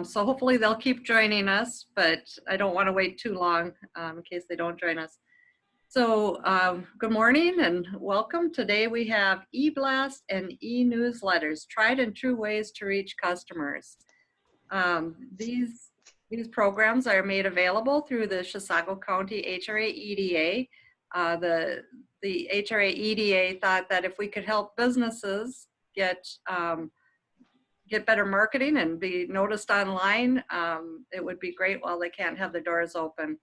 So hopefully they'll keep joining us, but I don't want to wait too long in case they don't join us. So good morning and welcome. Today we have Eblasts and e-newsletters, tried and true ways to reach customers. These programs are made available through the Chisago County HRA EDA. The HRA EDA thought that if we could help businesses get better marketing and be noticed online, it would be great while they can't have their doors open.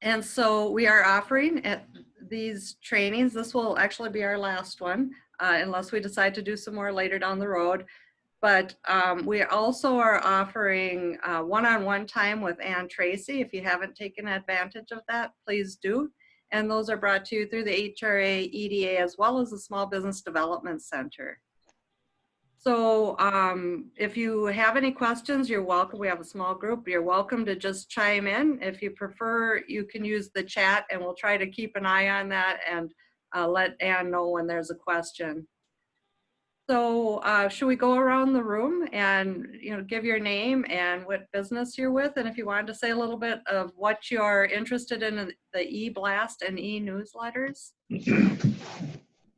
And so we are offering at these trainings. This will actually be our last one, unless we decide to do some more later down the road. But we also are offering one-on-one time with Ann Tracy. If you haven't taken advantage of that, please do. And those are brought to you through the HRA EDA as well as the Small Business Development Center. So if you have any questions, you're welcome. We have a small group. You're welcome to just chime in. If you prefer, you can use the chat and we'll try to keep an eye on that and let Ann know when there's a question. So should we go around the room and give your name and what business you're with? And if you wanted to say a little bit of what you're interested in the e-blast and e-newsletters.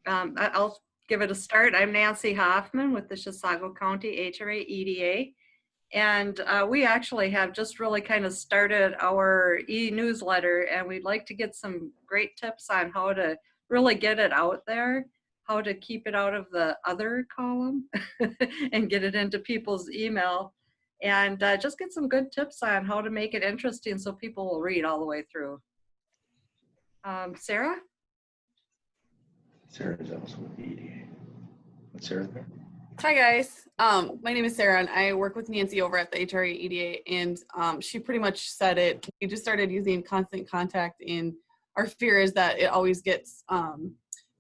I'll give it a start. I'm Nancy Hoffman with the Chisago County HRA EDA. And we actually have just really kind of started our e-newsletter, and we'd like to get some great tips on how to really get it out there, how to keep it out of the other column and get it into people's email, and just get some good tips on how to make it interesting so people will read all the way through. Sarah? Sarah is also with the EDA. What's Sarah there? Hi guys, my name is Sarah and I work with Nancy over at the HRA EDA, and she pretty much said it. We just started using Constant Contact, and our fear is that it always gets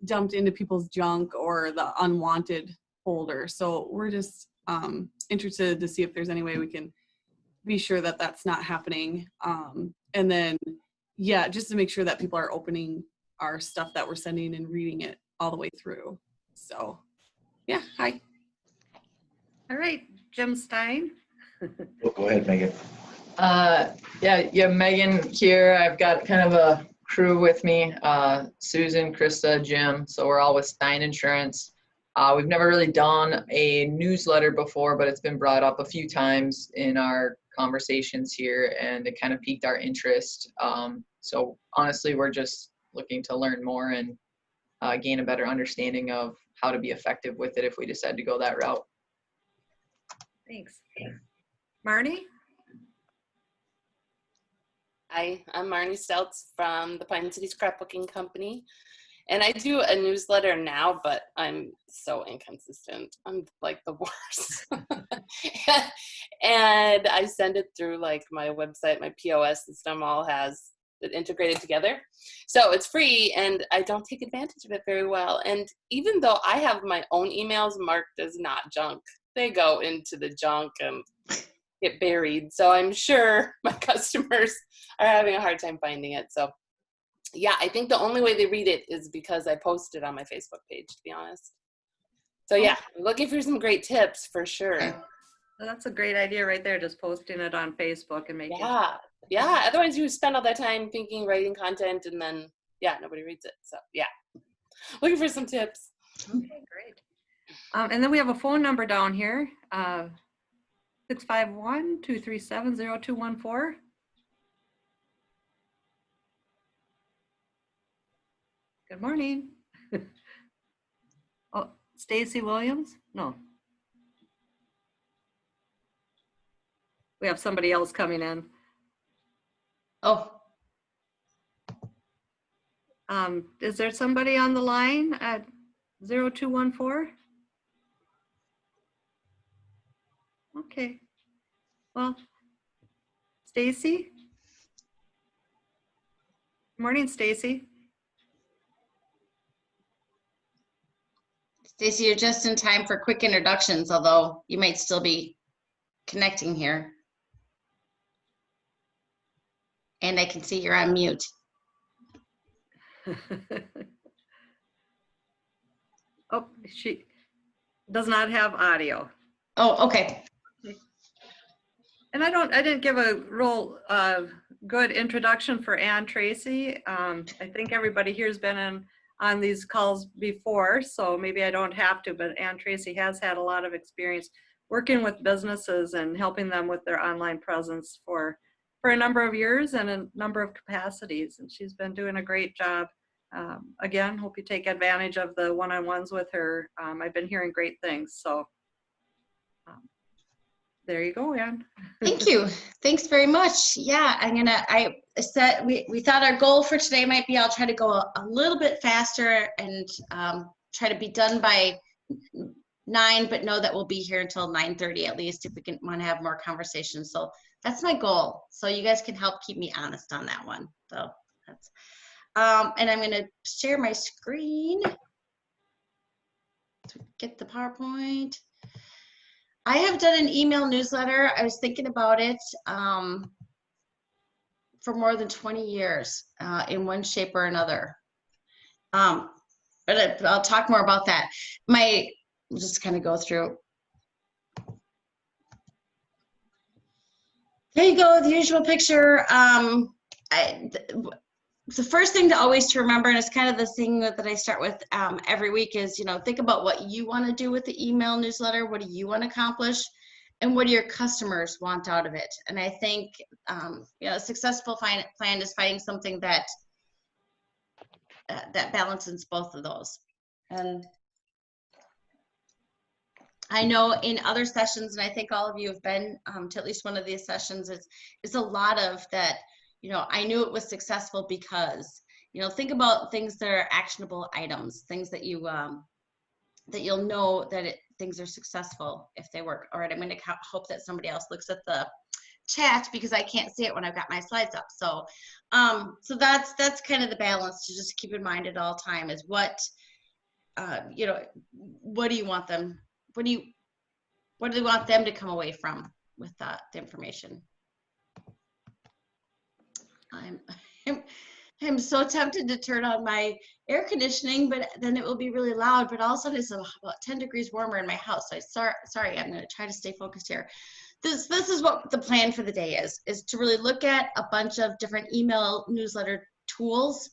dumped into people's junk or the unwanted folder. So we're just interested to see if there's any way we can be sure that that's not happening. And then, yeah, just to make sure that people are opening our stuff that we're sending and reading it all the way through. So, yeah, hi. All right, Jim Stein. Oh, go ahead, Megan. Yeah, Megan here. I've got kind of a crew with me, Susan, Krista, Jim. So we're all with Stein Insurance. We've never really done a newsletter before, but it's been brought up a few times in our conversations here, and it kind of piqued our interest. So honestly, we're just looking to learn more and gain a better understanding of how to be effective with it if we decide to go that route. Thanks. Marnie? Hi, I'm Marnie Steltz from the Pine City Scrapbooking Company. And I do a newsletter now, but I'm so inconsistent. I'm like the worst. And I send it through like my website, my POS system all has it integrated together. So it's free and I don't take advantage of it very well. And even though I have my own emails marked as not junk, they go into the junk and get buried. So I'm sure my customers are having a hard time finding it. So yeah, I think the only way they read it is because I posted on my Facebook page, to be honest. So yeah, I'm looking for some great tips for sure. Well, that's a great idea right there, just posting it on Facebook and making Yeah, otherwise you spend all that time thinking, writing content, and then yeah, nobody reads it. So yeah, looking for some tips. Okay, great. And then we have a phone number down here, 651-237-0214. Good morning. Oh, Stacy Williams? No. We have somebody else coming in. Oh. Is there somebody on the line at 0214? Okay. Well, Stacy? Morning, Stacy. Stacy, you're just in time for quick introductions, although you might still be connecting here. And I can see you're on mute. Oh, she does not have audio. Oh, okay. And I didn't give a real good introduction for Ann Tracy. I think everybody here has been on these calls before, so maybe I don't have to, but Ann Tracy has had a lot of experience working with businesses and helping them with their online presence for a number of years and a number of capacities. And she's been doing a great job. Again, hope you take advantage of the one-on-ones with her. I've been hearing great things. So there you go, Ann. Thank you. Thanks very much. Yeah, we thought our goal for today might be I'll try to go a little bit faster and try to be done by 9, but know that we'll be here until 9:30 at least if we want to have more conversations. So that's my goal. So you guys can help keep me honest on that one. So that's, and I'm going to share my screen to get the PowerPoint. I have done an email newsletter. I was thinking about it for more than 20 years in one shape or another. But I'll talk more about that. We'll just kind of go through. There you go, the usual picture. The first thing to always to remember, and it's kind of the thing that I start with every week is, think about what you want to do with the email newsletter. What do you want to accomplish? And what do your customers want out of it? And I think, a successful plan is finding something that balances both of those. And I know in other sessions, and I think all of you have been to at least one of these sessions, it's a lot of that, I knew it was successful because, think about things that are actionable items, things that you, that you'll know that things are successful if they work. All right, I'm going to hope that somebody else looks at the chat because I can't see it when I've got my slides up. So, so that's kind of the balance to just keep in mind at all time is what, what do you want them? What do they want them to come away from with the information? I'm so tempted to turn on my air conditioning, but then it will be really loud. But all of a sudden, it's about 10 degrees warmer in my house. So sorry, I'm going to try to stay focused here. This is what the plan for the day is to really look at a bunch of different email newsletter tools.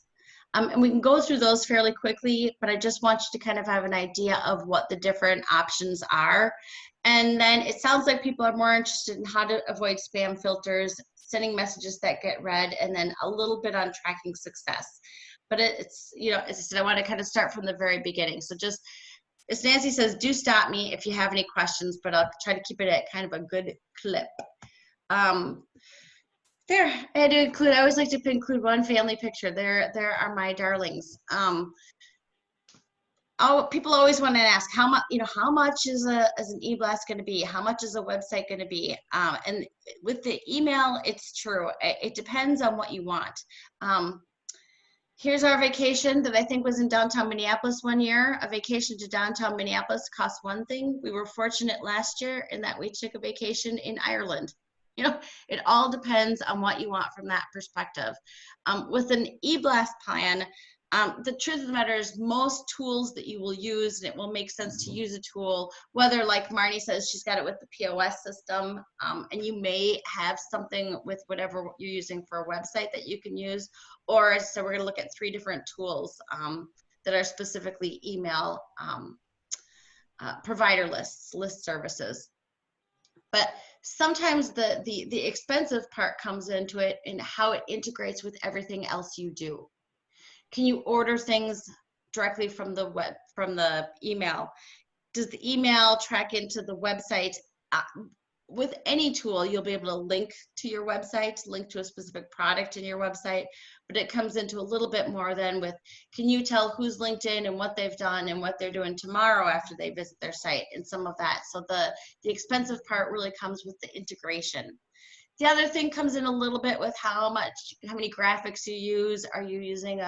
And we can go through those fairly quickly, but I just want you to kind of have an idea of what the different options are. And then it sounds like people are more interested in how to avoid spam filters, sending messages that get read, and then a little bit on tracking success. But it's, as I said, I want to kind of start from the very beginning. So just, as Nancy says, do stop me if you have any questions, but I'll try to keep it at kind of a good clip. There, I had to include, I always like to include one family picture. There are my darlings. People always want to ask how much, how much is an Eblast going to be? How much is a website going to be? And with the email, it's true. It depends on what you want. Here's our vacation that I think was in downtown Minneapolis one year. A vacation to downtown Minneapolis costs one thing. We were fortunate last year in that we took a vacation in Ireland. It all depends on what you want from that perspective. With an Eblast plan, the truth of the matter is most tools that you will use, and it will make sense to use a tool, whether like Marnie says, she's got it with the POS system, and you may have something with whatever you're using for a website that you can use, or so we're gonna look at 3 different tools that are specifically email provider lists, list services. But sometimes the expensive part comes into it and how it integrates with everything else you do. Can you order things directly from the web, from the email? Does the email track into the website? With any tool, you'll be able to link to your website, link to a specific product in your website, but it comes into a little bit more than with, can you tell who's linked in and what they've done and what they're doing tomorrow after they visit their site and some of that. So the expensive part really comes with the integration. The other thing comes in a little bit with how many graphics you use. Are you using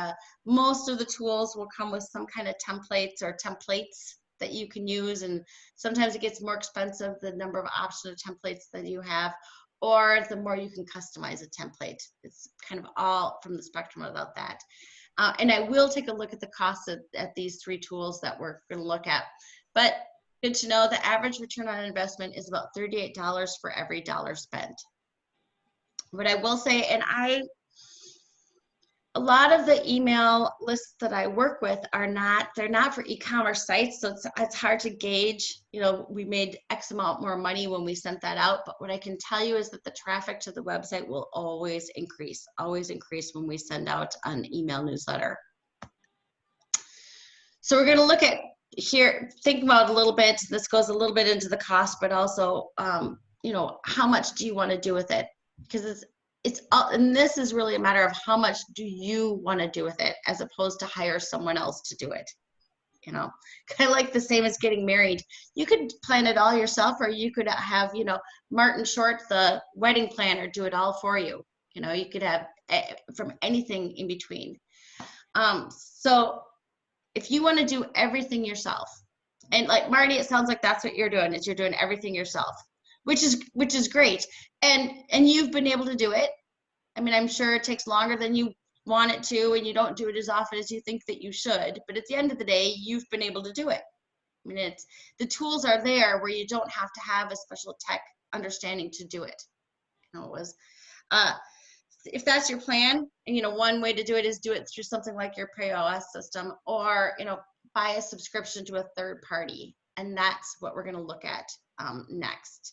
most of the tools will come with some kind of templates or templates that you can use, and sometimes it gets more expensive the number of optional templates that you have, or the more you can customize a template. It's kind of all from the spectrum about that. And I will take a look at the costs at these 3 tools that we're going to look at. But good to know the average return on investment is about $38 for every $1 spent. But I will say, a lot of the email lists that I work with they're not for e-commerce sites. So it's hard to gauge, we made X amount more money when we sent that out. But what I can tell you is that the traffic to the website will always increase when we send out an email newsletter. So we're going to look at here, think about a little bit, this goes a little bit into the cost, but also, how much do you want to do with it? Because and this is really a matter of how much do you want to do with it, as opposed to hire someone else to do it. Kind of like the same as getting married. You could plan it all yourself, or you could have, Martin Short, the wedding planner, do it all for you. You could have from anything in between. So if you want to do everything yourself, and like Marty, it sounds like that's what you're doing, is you're doing everything yourself, which is great. And you've been able to do it. I mean, I'm sure it takes longer than you want it to, and you don't do it as often as you think that you should. But at the end of the day, you've been able to do it. I mean, the tools are there where you don't have to have a special tech understanding to do it. If that's your plan, one way to do it is do it through something like your POS system, or, buy a subscription to a third party. And that's what we're going to look at next.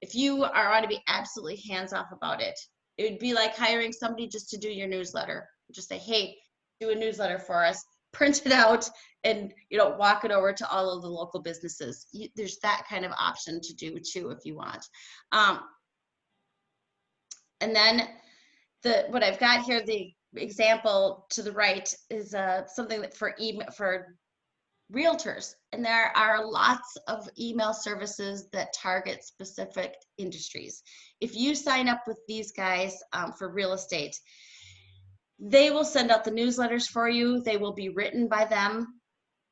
If you are want to be absolutely hands-off about it, it would be like hiring somebody just to do your newsletter. Just say, hey, do a newsletter for us, print it out, and walk it over to all of the local businesses. There's that kind of option to do too if you want. And then what I've got here, the example to the right, is something that for realtors, and there are lots of email services that target specific industries. If you sign up with these guys for real estate, they will send out the newsletters for you. They will be written by them,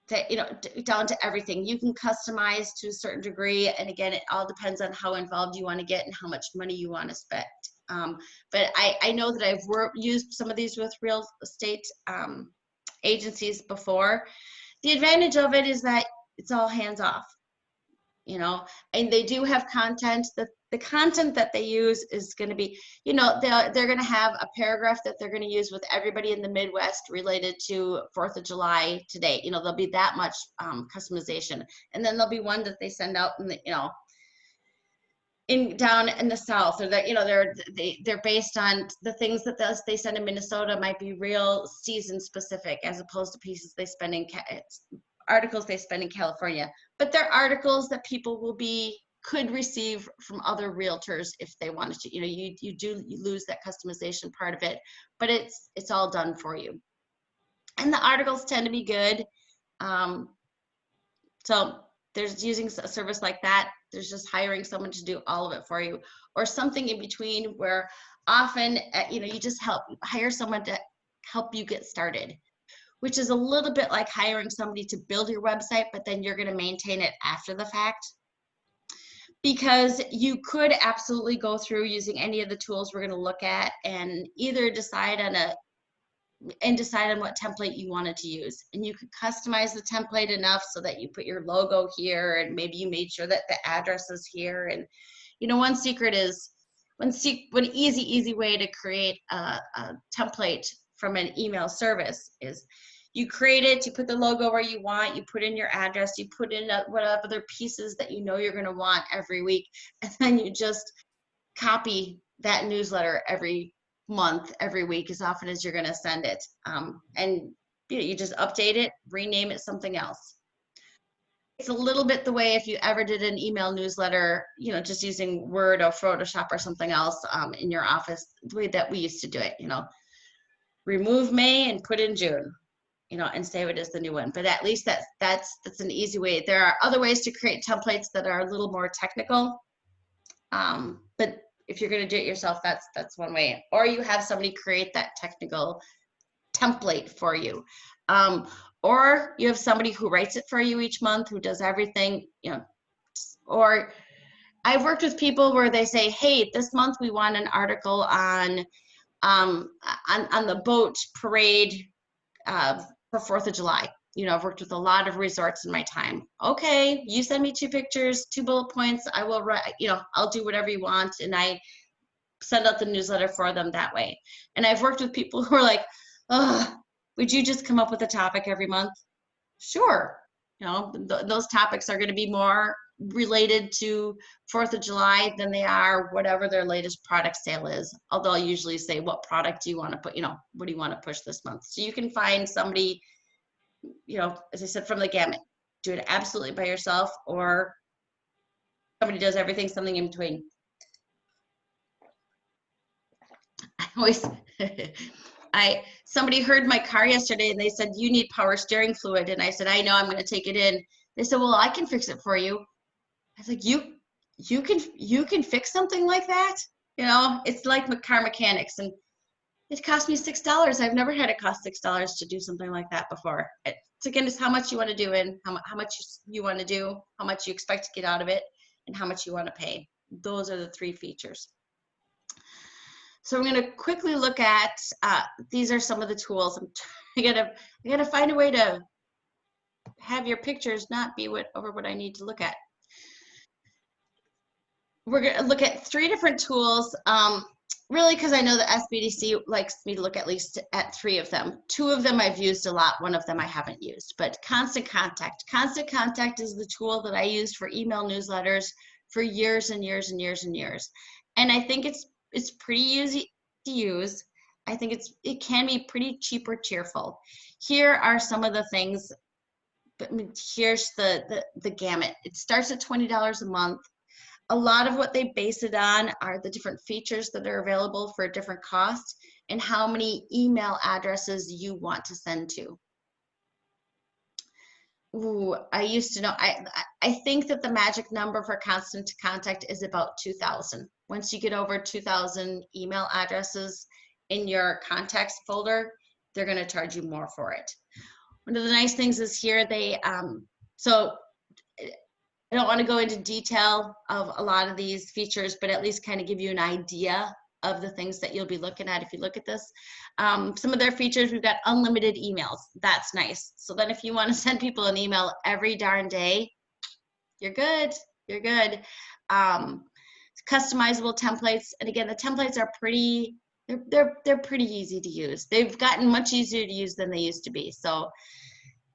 down to everything. You can customize to a certain degree, and again, it all depends on how involved you want to get and how much money you want to spend. But I know that I've used some of these with real estate agencies before. The advantage of it is that it's all hands off, and they do have content. The content that they use is going to be, they're going to have a paragraph that they're going to use with everybody in the Midwest related to 4th of July today. There'll be that much customization. And then there'll be one that they send out down in the South, or that they're based on the things that they send in Minnesota might be real season specific, as opposed to pieces they spend articles they spend in California. But they're articles that people could receive from other realtors if they wanted to. You lose that customization part of it, but it's all done for you. And the articles tend to be good. So there's using a service like that. There's just hiring someone to do all of it for you, or something in between, where often, you just hire someone to help you get started, which is a little bit like hiring somebody to build your website, but then you're going to maintain it after the fact. Because you could absolutely go through using any of the tools we're going to look at, and either decide on what template you wanted to use. And you could customize the template enough so that you put your logo here, and maybe you made sure that the address is here. And one secret is, one easy way to create a template from an email service is you create it, you put the logo where you want, you put in your address, you put in what other pieces that you're going to want every week, and then you just copy that newsletter every month, every week, as often as you're going to send it. And you just update it, rename it something else. It's a little bit the way if you ever did an email newsletter, just using Word or Photoshop or something else in your office, the way that we used to do it, remove May and put in June, and save it as the new one. But at least that's an easy way. There are other ways to create templates that are a little more technical. But if you're going to do it yourself, that's one way. Or you have somebody create that technical template for you. Or you have somebody who writes it for you each month, who does everything, Or I've worked with people where they say, hey, this month we want an article on the boat parade for 4th of July. I've worked with a lot of resorts in my time. Okay, you send me 2 pictures, 2 bullet points. I will write, I'll do whatever you want. And I send out the newsletter for them that way. And I've worked with people who are like, oh, would you just come up with a topic every month? Sure. You know, those topics are going to be more related to 4th of July than they are whatever their latest product sale is. Although I usually say, what product do you want to put, you know, what do you want to push this month? So you can find somebody, you know, as I said, from the gamut. Do it absolutely by yourself, or somebody does everything, something in between. I always, somebody heard my car yesterday and they said, you need power steering fluid. And I said, I know, I'm going to take it in. They said, well, I can fix it for you. I was like, you can fix something like that? You know, it's like car mechanics, and it cost me $6. I've never had it cost $6 to do something like that before. It's again, just how much you want to do and how much you want to do, how much you expect to get out of it, and how much you want to pay. Those are the 3 features. So we're going to quickly look at, these are some of the tools. I gotta find a way to have your pictures not be over what I need to look at. We're going to look at 3 different tools, really because I know the SBDC likes me to look at least at 3 of them. 2 of them I've used a lot, 1 of them I haven't used, but Constant Contact. Constant Contact is the tool that I used for email newsletters for years and years and years and years. And I think it's pretty easy to use. I think it can be pretty cheap or cheerful. Here are some of the things, but here's the gamut. It starts at $20 a month. A lot of what they base it on are the different features that are available for a different cost and how many email addresses you want to send to. Ooh, I used to know, I think that the magic number for Constant Contact is about 2,000. Once you get over 2,000 email addresses in your contacts folder, they're going to charge you more for it. One of the nice things is here they, so I don't want to go into detail of a lot of these features, but at least kind of give you an idea of the things that you'll be looking at if you look at this. Some of their features, we've got unlimited emails. That's nice. So then if you want to send people an email every darn day, you're good. You're good. Customizable templates. And again, the templates are pretty, they're pretty easy to use. They've gotten much easier to use than they used to be. So,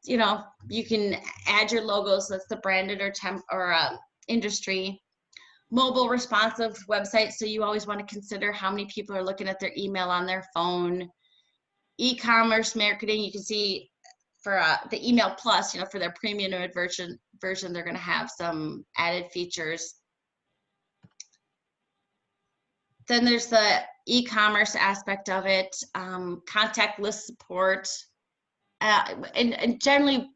you know, you can add your logos. That's the branded or industry. Mobile responsive website, so you always want to consider how many people are looking at their email on their phone. E-commerce marketing, you can see for the Email Plus, you know, for their premium version, they're going to have some added features. Then there's the e-commerce aspect of it, contact list support, and generally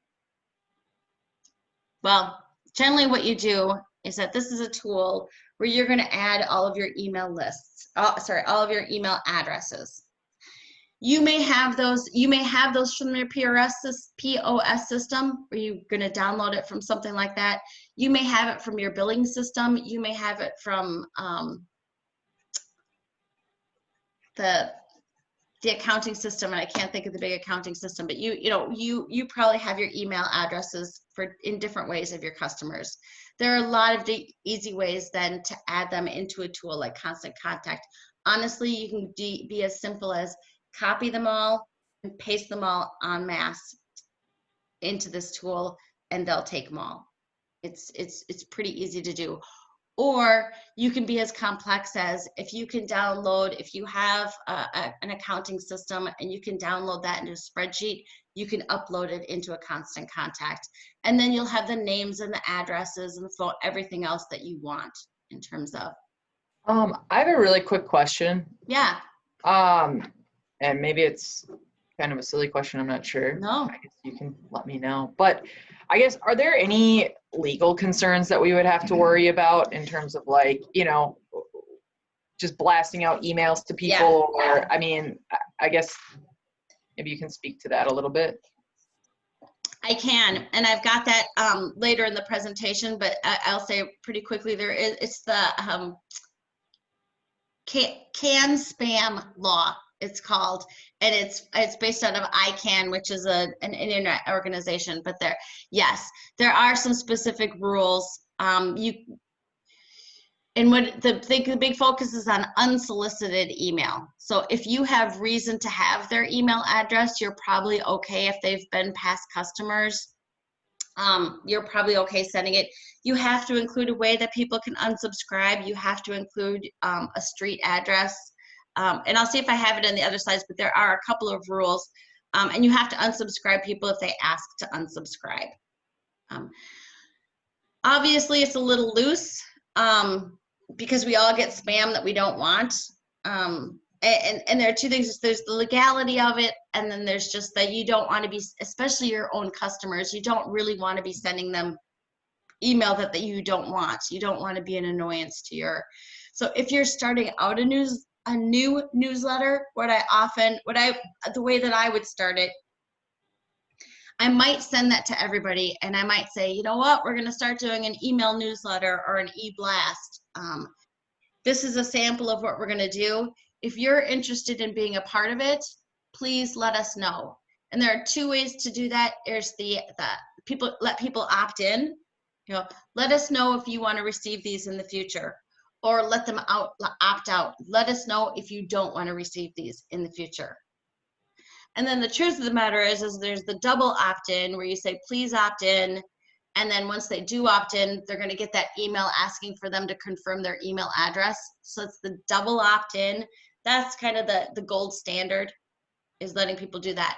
what you do is that this is a tool where you're going to add all of your email lists, all of your email addresses. You may have those from your POS system, where you're going to download it from something like that. You may have it from your billing system. You may have it from the accounting system, and I can't think of the big accounting system, but you probably have your email addresses in different ways of your customers. There are a lot of easy ways then to add them into a tool like Constant Contact. Honestly, you can be as simple as copy them all and paste them all en masse into this tool, and they'll take them all. It's pretty easy to do. Or you can be as complex as if you have an accounting system and you can download that into a spreadsheet, you can upload it into a Constant Contact. And then you'll have the names and the addresses and the phone, everything else that you want in terms of. I have a really quick question. Yeah. And maybe it's kind of a silly question, I'm not sure. No. I guess you can let me know. But I guess, are there any legal concerns that we would have to worry about in terms of, like, you know, just blasting out emails to people? Yeah. Or, I mean, I guess maybe you can speak to that a little bit. I can, and I've got that later in the presentation, but I'll say pretty quickly, it's the CAN spam law, it's called, and it's based out of ICANN, which is an internet organization. But there are some specific rules. And what the big focus is on unsolicited email. So if you have reason to have their email address, you're probably okay. If they've been past customers, you're probably okay sending it. You have to include a way that people can unsubscribe. You have to include a street address. And I'll see if I have it on the other slides, but there are a couple of rules. And you have to unsubscribe people if they ask to unsubscribe. Obviously, it's a little loose because we all get spam that we don't want. And there are two things. There's the legality of it, and then there's just that you don't want to be, especially your own customers, you don't really want to be sending them email that you don't want. You don't want to be an annoyance to your. So if you're starting out a new newsletter, the way that I would start it, I might send that to everybody, and I might say, you know what, we're going to start doing an email newsletter or an Eblast. This is a sample of what we're going to do. If you're interested in being a part of it, please let us know. And there are two ways to do that. There's let people opt in. You know, let us know if you want to receive these in the future, or let them opt out. Let us know if you don't want to receive these in the future. And then the truth of the matter is there's the double opt-in where you say, please opt in. And then once they do opt in, they're going to get that email asking for them to confirm their email address. So it's the double opt-in. That's kind of the gold standard, is letting people do that.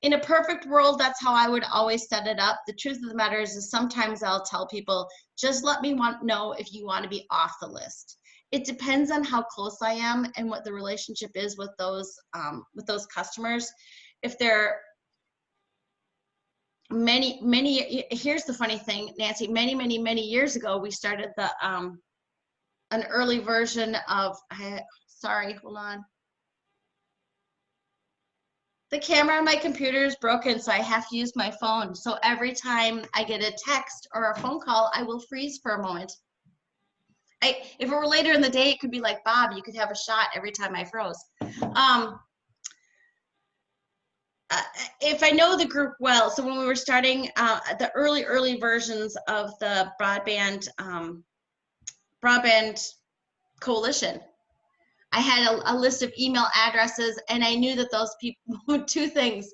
In a perfect world, that's how I would always set it up. The truth of the matter is sometimes I'll tell people, just let me know if you want to be off the list. It depends on how close I am and what the relationship is with those customers. If they're here's the funny thing, Nancy, many years ago, we started an early version of, sorry, hold on. The camera on my computer is broken, so I have to use my phone. So every time I get a text or a phone call, I will freeze for a moment. If it were later in the day, it could be like, Bob, you could have a shot every time I froze. If I know the group well, so when we were starting the early versions of the broadband coalition, I had a list of email addresses, and I knew that those people, two things.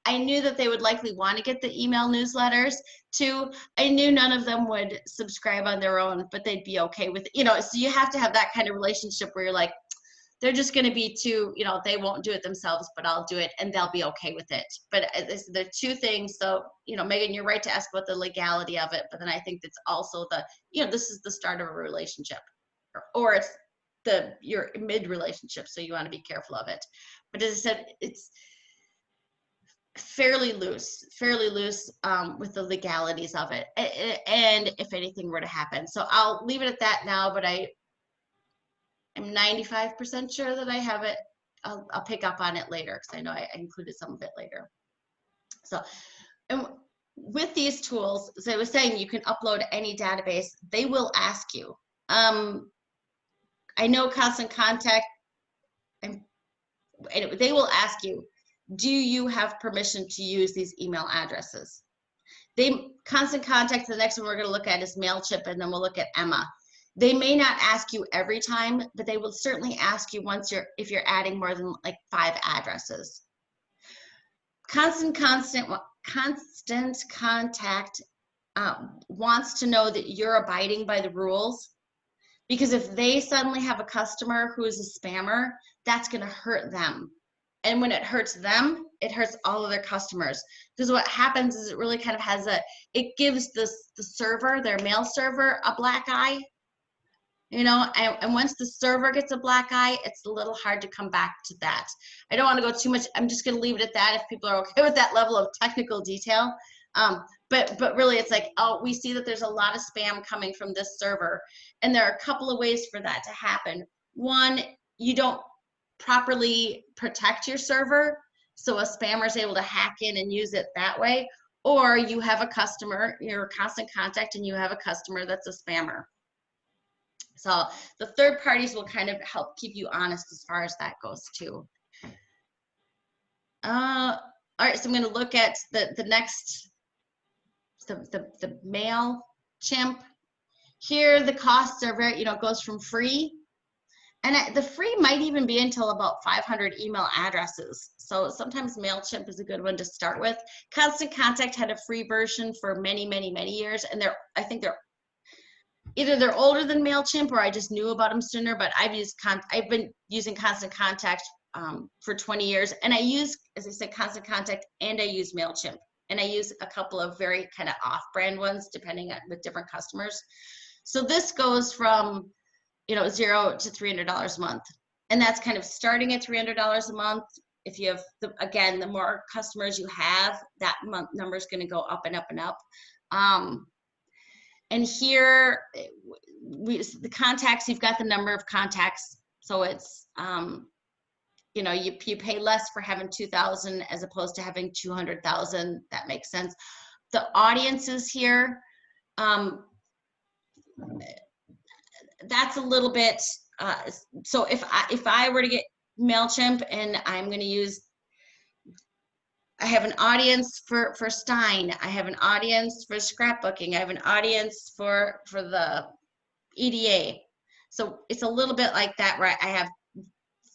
I knew that they would likely want to get the email newsletters. Two, I knew none of them would subscribe on their own, but they'd be okay with it. You know, so you have to have that kind of relationship where you're like, they're just going to be too, you know, they won't do it themselves, but I'll do it, and they'll be okay with it. But there are two things. So, you know, Megan, you're right to ask about the legality of it, but then I think it's also this is the start of a relationship, or it's your mid relationship, so you want to be careful of it. But as I said, it's fairly loose with the legalities of it, and if anything were to happen. So I'll leave it at that now, but I'm 95% sure that I have it. I'll pick up on it later, because I know I included some of it later. So, and with these tools, as I was saying, you can upload any database. They will ask you. I know Constant Contact, and they will ask you, do you have permission to use these email addresses? Constant Contact, the next one we're going to look at is MailChimp, and then we'll look at Emma. They may not ask you every time, but they will certainly ask you if you're adding more than like 5 addresses. Constant Contact wants to know that you're abiding by the rules, because if they suddenly have a customer who is a spammer, that's going to hurt them. And when it hurts them, it hurts all of their customers. Because what happens is it really kind of it gives the server, their mail server, a black eye. You know, and once the server gets a black eye, it's a little hard to come back to that. I don't want to go too much. I'm just going to leave it at that if people are okay with that level of technical detail. But really, it's like, oh, we see that there's a lot of spam coming from this server. And there are a couple of ways for that to happen. One, you don't properly protect your server, so a spammer is able to hack in and use it that way. Or you have a customer, you're Constant Contact, and you have a customer that's a spammer. So the third parties will kind of help keep you honest as far as that goes too. All right, so I'm going to look at the next, the MailChimp. Here, the costs are very, it goes from free. And the free might even be until about 500 email addresses. So sometimes MailChimp is a good one to start with. Constant Contact had a free version for many, many, many years. And I think they're either they're older than MailChimp or I just knew about them sooner, but I've been using Constant Contact for 20 years. And I use, as I said, Constant Contact, and I use MailChimp. And I use a couple of very kind of off-brand ones depending on with different customers. So this goes from, $0 to $300 a month. And that's kind of starting at $300 a month. If you have, again, the more customers you have, that month number is going to go up and up and up. And here, the contacts, you've got the number of contacts. So it's, you pay less for having 2,000 as opposed to having 200,000. That makes sense. The audiences here, that's a little bit, so if I were to get MailChimp and I'm going to use, I have an audience for Stein, I have an audience for scrapbooking, I have an audience for the EDA. So it's a little bit like that, right? I have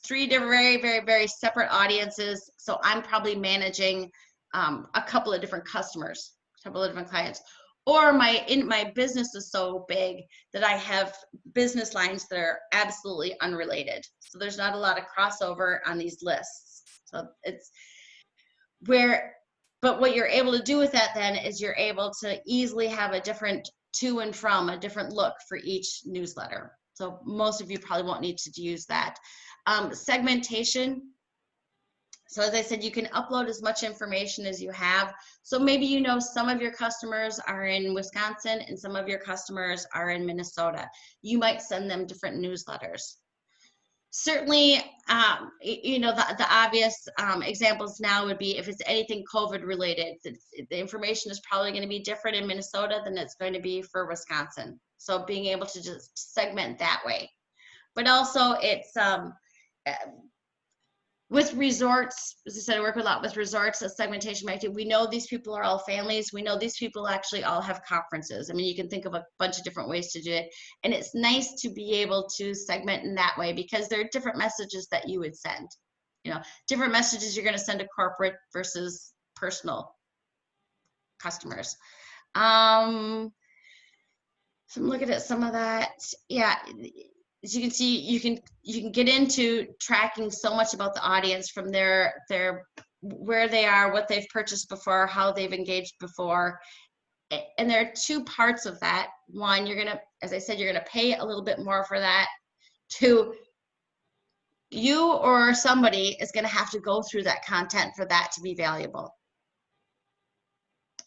3 different, very, very, very separate audiences. So I'm probably managing a couple of different customers, a couple of different clients. Or my business is so big that I have business lines that are absolutely unrelated. So there's not a lot of crossover on these lists. So it's but what you're able to do with that then is you're able to easily have a different to and from, a different look for each newsletter. So most of you probably won't need to use that. Segmentation. So as I said, you can upload as much information as you have. So maybe some of your customers are in Wisconsin and some of your customers are in Minnesota. You might send them different newsletters. Certainly, the obvious examples now would be if it's anything COVID related, the information is probably going to be different in Minnesota than it's going to be for Wisconsin. So being able to just segment that way. But also it's, with resorts, as I said, I work a lot with resorts, a segmentation might do. We know these people are all families. We know these people actually all have conferences. I mean, you can think of a bunch of different ways to do it. And it's nice to be able to segment in that way because there are different messages that you would send. Different messages you're going to send to corporate versus personal customers. So I'm looking at some of that. Yeah. As you can see, you can get into tracking so much about the audience from their where they are, what they've purchased before, how they've engaged before. And there are 2 parts of that. One, you're gonna, as I said, you're gonna pay a little bit more for that. 2, you or somebody is gonna have to go through that content for that to be valuable.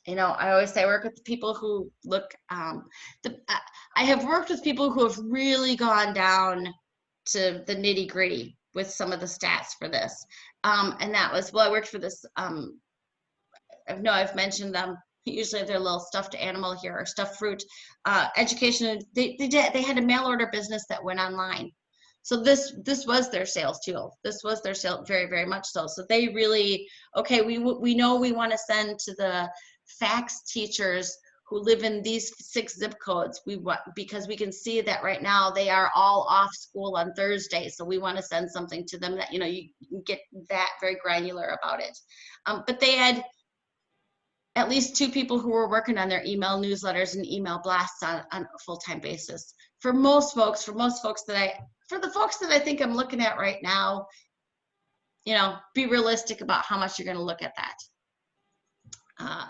I always say I work with people who look, I have worked with people who have really gone down to the nitty gritty with some of the stats for this. And that was, I worked for this, I've mentioned them, usually they're little stuffed animal here or stuffed fruit, education, they had a mail order business that went online. So this was their sales tool. This was their sales, very, very much so. So they really, okay, we know we want to send to the fax teachers who live in these 6 zip codes. Because we can see that right now they are all off school on Thursday. So we want to send something to them that, you get that very granular about it. But they had at least 2 people who were working on their email newsletters and email blasts on a full-time basis. For the folks that I think I'm looking at right now, be realistic about how much you're going to look at that.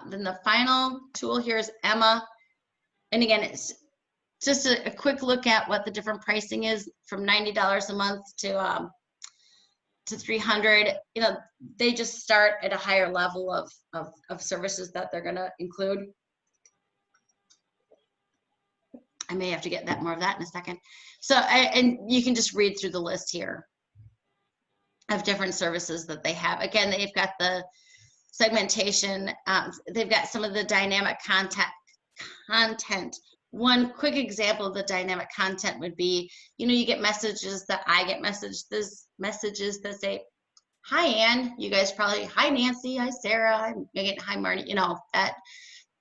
Then the final tool here is Emma. And again, it's just a quick look at what the different pricing is from $90 a month to $300. They just start at a higher level of services that they're going to include. I may have to get more of that in a second. So, and you can just read through the list here of different services that they have. Again, they've got the segmentation. They've got some of the dynamic content. One quick example of the dynamic content would be, you get messages that I get messages that say, hi, Ann. You guys probably, hi, Nancy. Hi, Sarah. Hi, Megan. Hi, Marty.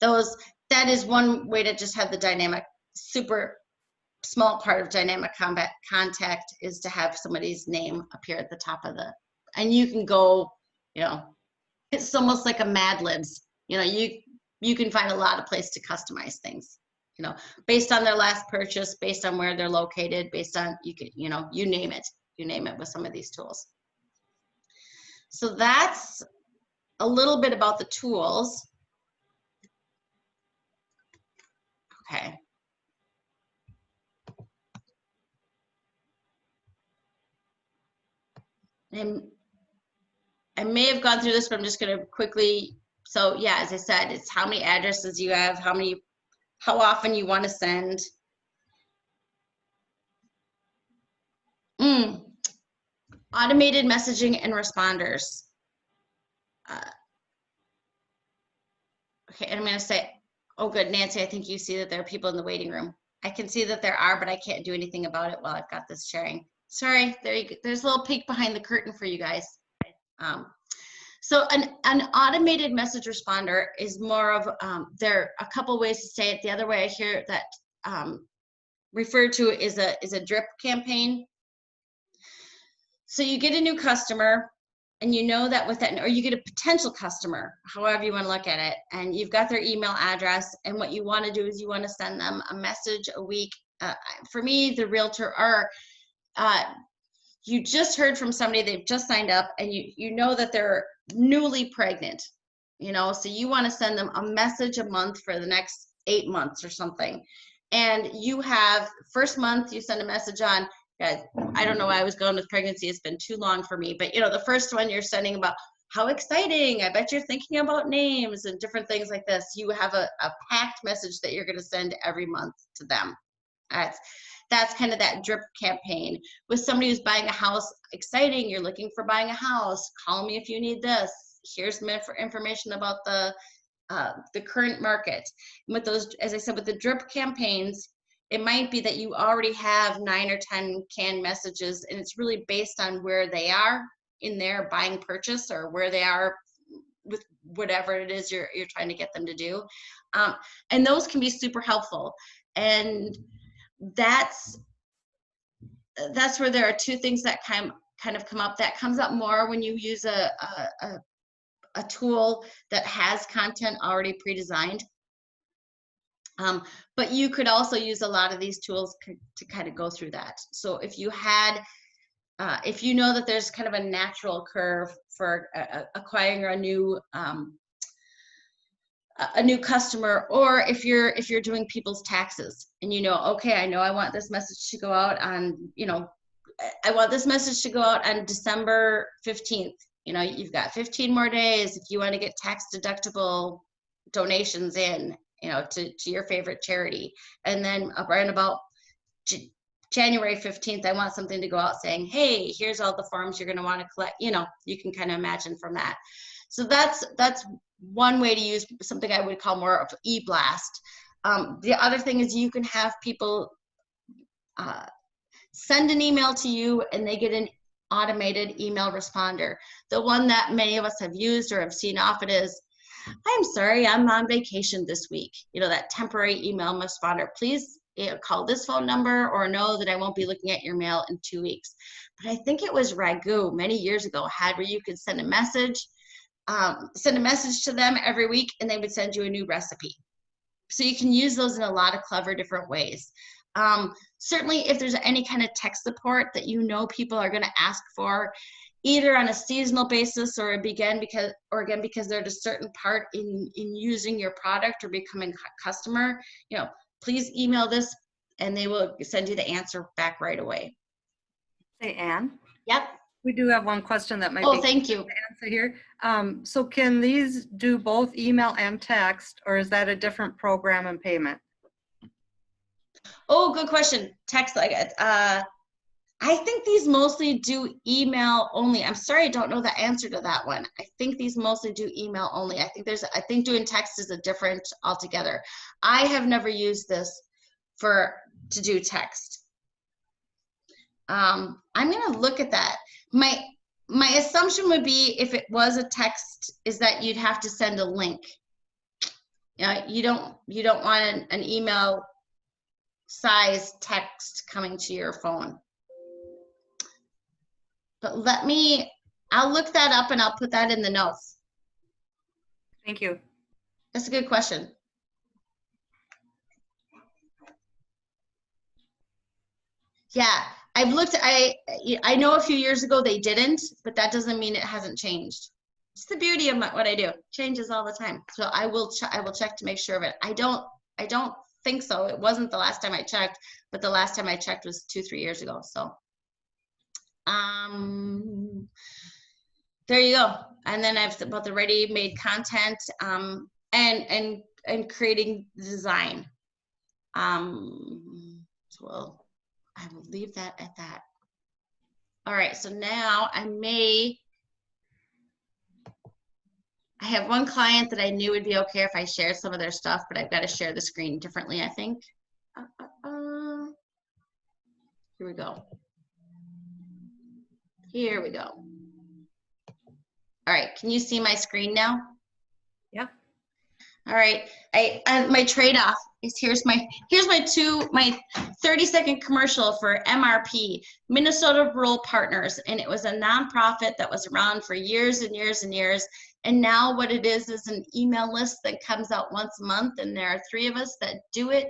That is one way to just have the dynamic super small part of dynamic contact is to have somebody's name appear at the top of the, and you can go, you know, it's almost like a Mad Libs. You know, you can find a lot of places to customize things, you know, based on their last purchase, based on where they're located, based on, you know, you name it with some of these tools. So that's a little bit about the tools. Okay. And I may have gone through this, but I'm just going to quickly. So yeah, as I said, it's how many addresses you have, how often you want to send. Automated messaging and responders. Okay, and I'm going to say, oh good, Nancy, I think you see that there are people in the waiting room. I can see that there are, but I can't do anything about it while I've got this sharing. Sorry, there's a little peek behind the curtain for you guys. So an automated message responder is more of, there are a couple ways to say it. The other way I hear that referred to is a drip campaign. So you get a new customer, and you know that with that, or you get a potential customer, however you want to look at it, and you've got their email address, and what you want to do is you want to send them a message a week. For me, the realtor, or you just heard from somebody, they've just signed up, and you know that they're newly pregnant, you know, so you want to send them a message a month for the next 8 months or something. And you have, first month you send a message on, guys, I don't know why I was going with pregnancy. It's been too long for me. But, you know, the first one you're sending about how exciting. I bet you're thinking about names and different things like this. You have a packed message that you're going to send every month to them. That's kind of that drip campaign. With somebody who's buying a house, exciting, you're looking for buying a house. Call me if you need this. Here's some information about the current market. And with those, as I said, with the drip campaigns, it might be that you already have 9 or 10 canned messages, and it's really based on where they are in their buying purchase, or where they are with whatever it is you're trying to get them to do. And those can be super helpful. And that's where there are two things that kind of come up. That comes up more when you use a tool that has content already pre-designed. But you could also use a lot of these tools to kind of go through that. So if you had, if you know that there's kind of a natural curve for acquiring a new customer, or if you're doing people's taxes, and you know, okay, I know I want this message to go out on, you know, I want this message to go out on December 15th. You know, you've got 15 more days if you want to get tax deductible donations in, you know, to your favorite charity. And then around about January 15th, I want something to go out saying, hey, here's all the forms you're going to want to collect. You know, you can kind of imagine from that. So that's one way to use something I would call more of Eblast. The other thing is you can have people send an email to you, and they get an automated email responder. The one that many of us have used or have seen often is, I'm sorry, I'm on vacation this week. You know, that temporary email responder. Please call this phone number, or know that I won't be looking at your mail in 2 weeks. But I think it was Ragu many years ago had where you could send a message to them every week, and they would send you a new recipe. So you can use those in a lot of clever different ways. Certainly if there's any kind of tech support that you know people are going to ask for, either on a seasonal basis or again because they're at a certain part in using your product or becoming a customer, you know, please email this and they will send you the answer back right away. Hey, Anne? Yep. We do have one question that might Oh, be thank you. to answer here. So can these do both email and text, or is that a different program and payment? Oh, good question. Text, like I think these mostly do email only. I'm sorry, I don't know the answer to that one. I think these mostly do email only. I think doing text is a different altogether. I have never used this to do text. I'm gonna look at that. My assumption would be, if it was a text, is that you'd have to send a link. You know, you don't want an email size text coming to your phone. But I'll look that up and I'll put that in the notes. Thank you. That's a good question. Yeah, I've looked, I know a few years ago they didn't, but that doesn't mean it hasn't changed. It's the beauty of what I do. Changes all the time. So I will check to make sure of it. I don't think so. It wasn't the last time I checked, but the last time I checked was 2-3 years ago. So there you go. And then I've about the ready-made content and creating design. So I will leave that at that. All right, so now I have one client that I knew would be okay if I shared some of their stuff, but I've got to share the screen differently, I think. Here we go. Here we go. All right, can you see my screen now? Yeah. All right, my trade-off is here's my 30-second commercial for MRP, Minnesota Rural Partners, and it was a nonprofit that was around for years and years and years. And now what it is an email list that comes out once a month, and there are 3 of us that do it.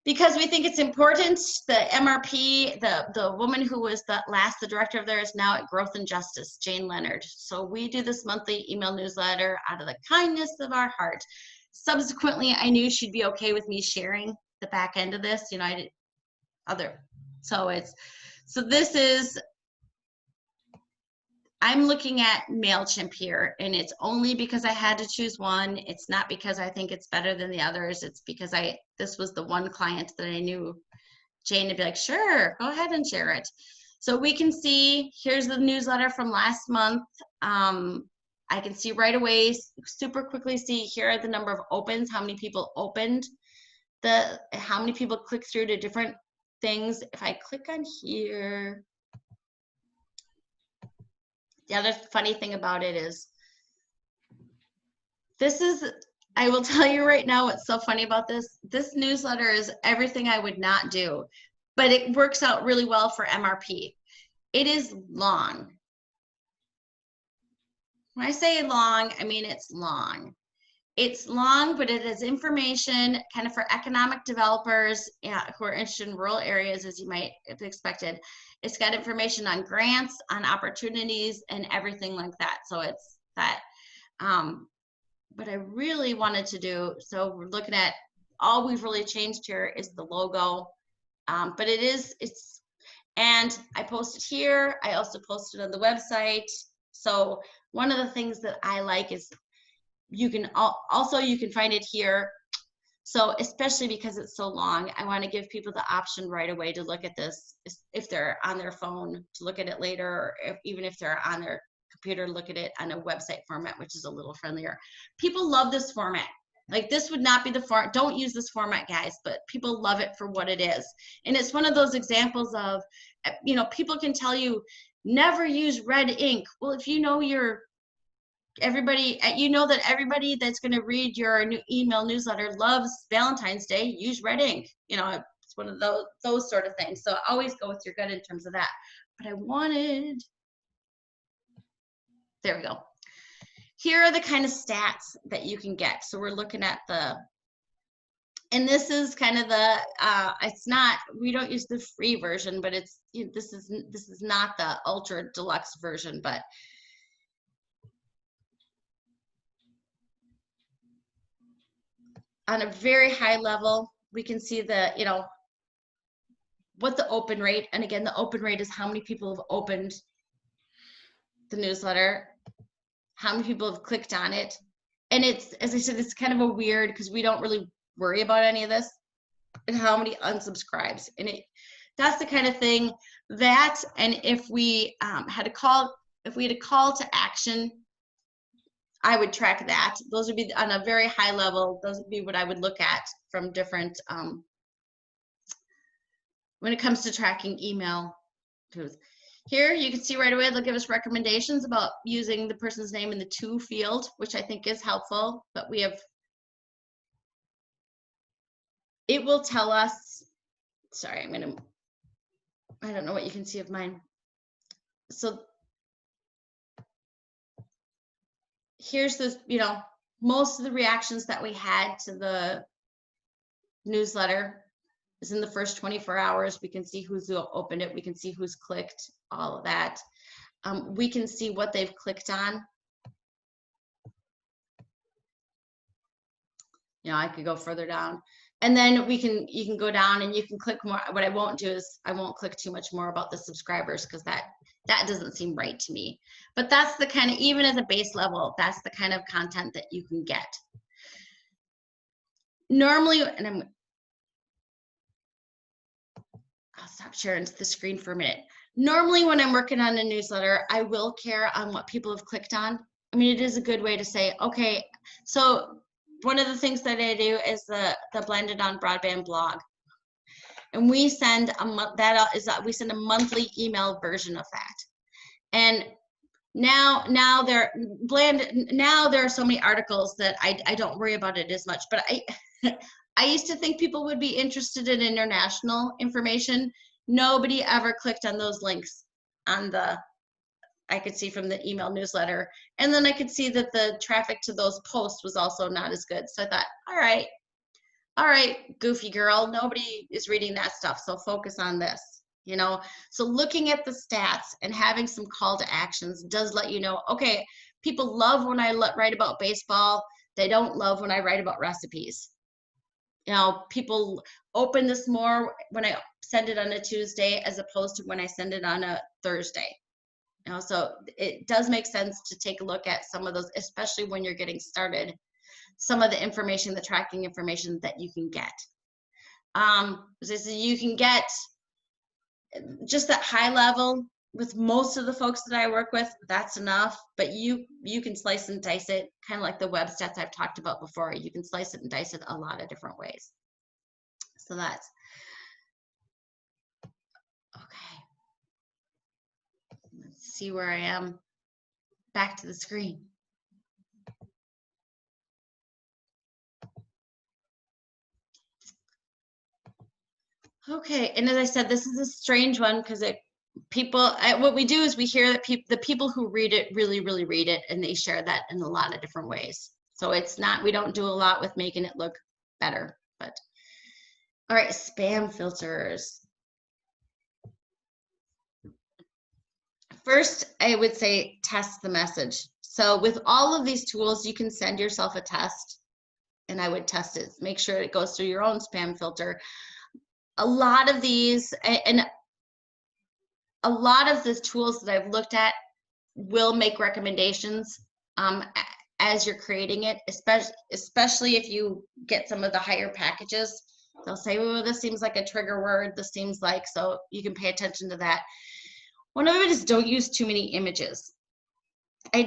Because we think it's important. The MRP, the woman who was the director of there is now at Growth and Justice, Jane Leonard. So we do this monthly email newsletter out of the kindness of our heart. Subsequently, I knew she'd be okay with me sharing the back end of this. You know, I'm looking at MailChimp here, and it's only because I had to choose one. It's not because I think it's better than the others. It's because this was the one client that I knew Jane would be like, sure, go ahead and share it. So we can see, here's the newsletter from last month. I can see right away, super quickly see, here are the number of opens, how many people opened, how many people click through to different things. If I click on here, the other funny thing about it is, I will tell you right now what's so funny about this. This newsletter is everything I would not do, but it works out really well for MRP. It is long. When I say long, I mean it's long. It's long, but it is information kind of for economic developers who are interested in rural areas, as you might have expected. It's got information on grants, on opportunities, and everything like that. So it's that. What I really wanted to do, so we're looking at, all we've really changed here is the logo. But and I posted here. I also posted on the website. So one of the things that I like is you can find it here. So especially because it's so long, I want to give people the option right away to look at this if they're on their phone, to look at it later, or even if they're on their computer, look at it on a website format, which is a little friendlier. People love this format. Like, this would not be the format. Don't use this format, guys, but people love it for what it is. And it's one of those examples of, you know, people can tell you never use red ink. Well, if you know you know that everybody that's going to read your new email newsletter loves Valentine's Day, use red ink. You know, it's one of those sort of things. So always go with your gut in terms of that. But there we go. Here are the kind of stats that you can get. So we're looking at and this is kind of we don't use the free version, but this is not the ultra deluxe version, but on a very high level, we can see what the open rate, and again, the open rate is how many people have opened the newsletter, how many people have clicked on it. And it's, as I said, it's kind of a weird, because we don't really worry about any of this, and how many unsubscribes. And that's the kind of thing that, and if we had a call to action, I would track that. Those would be on a very high level. Those would be what I would look at from different, when it comes to tracking email. Here you can see right away, they'll give us recommendations about using the person's name in the to field, which I think is helpful. But we have it will tell us, sorry, I don't know what you can see of mine. So here's this, most of the reactions that we had to the newsletter is in the first 24 hours. We can see who's opened it. We can see who's clicked, all of that. We can see what they've clicked on. I could go further down. And then you can go down and you can click more. What I won't do is I won't click too much more about the subscribers, because that doesn't seem right to me. But that's the kind of, even as a base level, that's the kind of content that you can get. Normally, and I'll stop sharing the screen for a minute. Normally when I'm working on a newsletter, I will care on what people have clicked on. I mean, it is a good way to say, okay, so one of the things that I do is the Blended on Broadband blog. And we send we send a monthly email version of that. And now there are so many articles that I don't worry about it as much. But I used to think people would be interested in international information. Nobody ever clicked on those links on I could see from the email newsletter. And then I could see that the traffic to those posts was also not as good. So I thought, all right, goofy girl, nobody is reading that stuff. So focus on this, So looking at the stats and having some call to actions does let you know, okay, people love when I write about baseball. They don't love when I write about recipes. People open this more when I send it on a Tuesday as opposed to when I send it on a Thursday. So it does make sense to take a look at some of those, especially when you're getting started, some of the information, the tracking information that you can get. You can get just at high level with most of the folks that I work with, that's enough, but you can slice and dice it, kind of like the web stats I've talked about before. You can slice it and dice it a lot of different ways. So that's okay. Let's see where I am. Back to the screen. Okay, and as I said, this is a strange one because what we do is we hear that the people who read it really, really read it, and they share that in a lot of different ways. So we don't do a lot with making it look better, but all right, spam filters. First, I would say test the message. So with all of these tools, you can send yourself a test, and I would test it. Make sure it goes through your own spam filter. A lot of these, and a lot of the tools that I've looked at will make recommendations as you're creating it, especially if you get some of the higher packages. They'll say, oh, this seems like a trigger word. This seems like, so you can pay attention to that. One of it is don't use too many images. I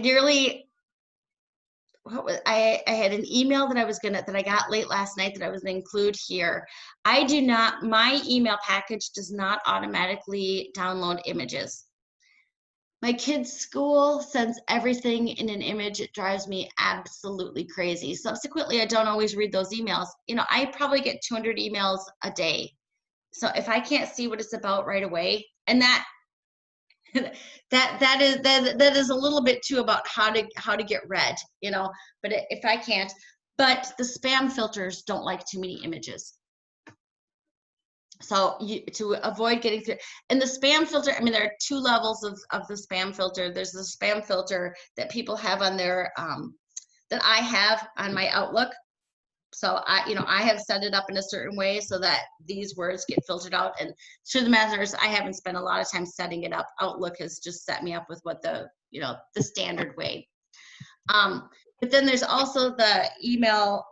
had an email that I got late last night that I was gonna include here. My email package does not automatically download images. My kid's school sends everything in an image. It drives me absolutely crazy. Subsequently, I don't always read those emails. I probably get 200 emails a day. So if I can't see what it's about right away, and that is a little bit too about how to get read, but if I can't, but the spam filters don't like too many images. So to avoid getting through, and the spam filter, I mean, there are two levels of the spam filter. There's the spam filter that people have on their, that I have on my Outlook. So I have set it up in a certain way so that these words get filtered out. And truth of the matter is, I haven't spent a lot of time setting it up. Outlook has just set me up with what the standard way. But then there's also the email,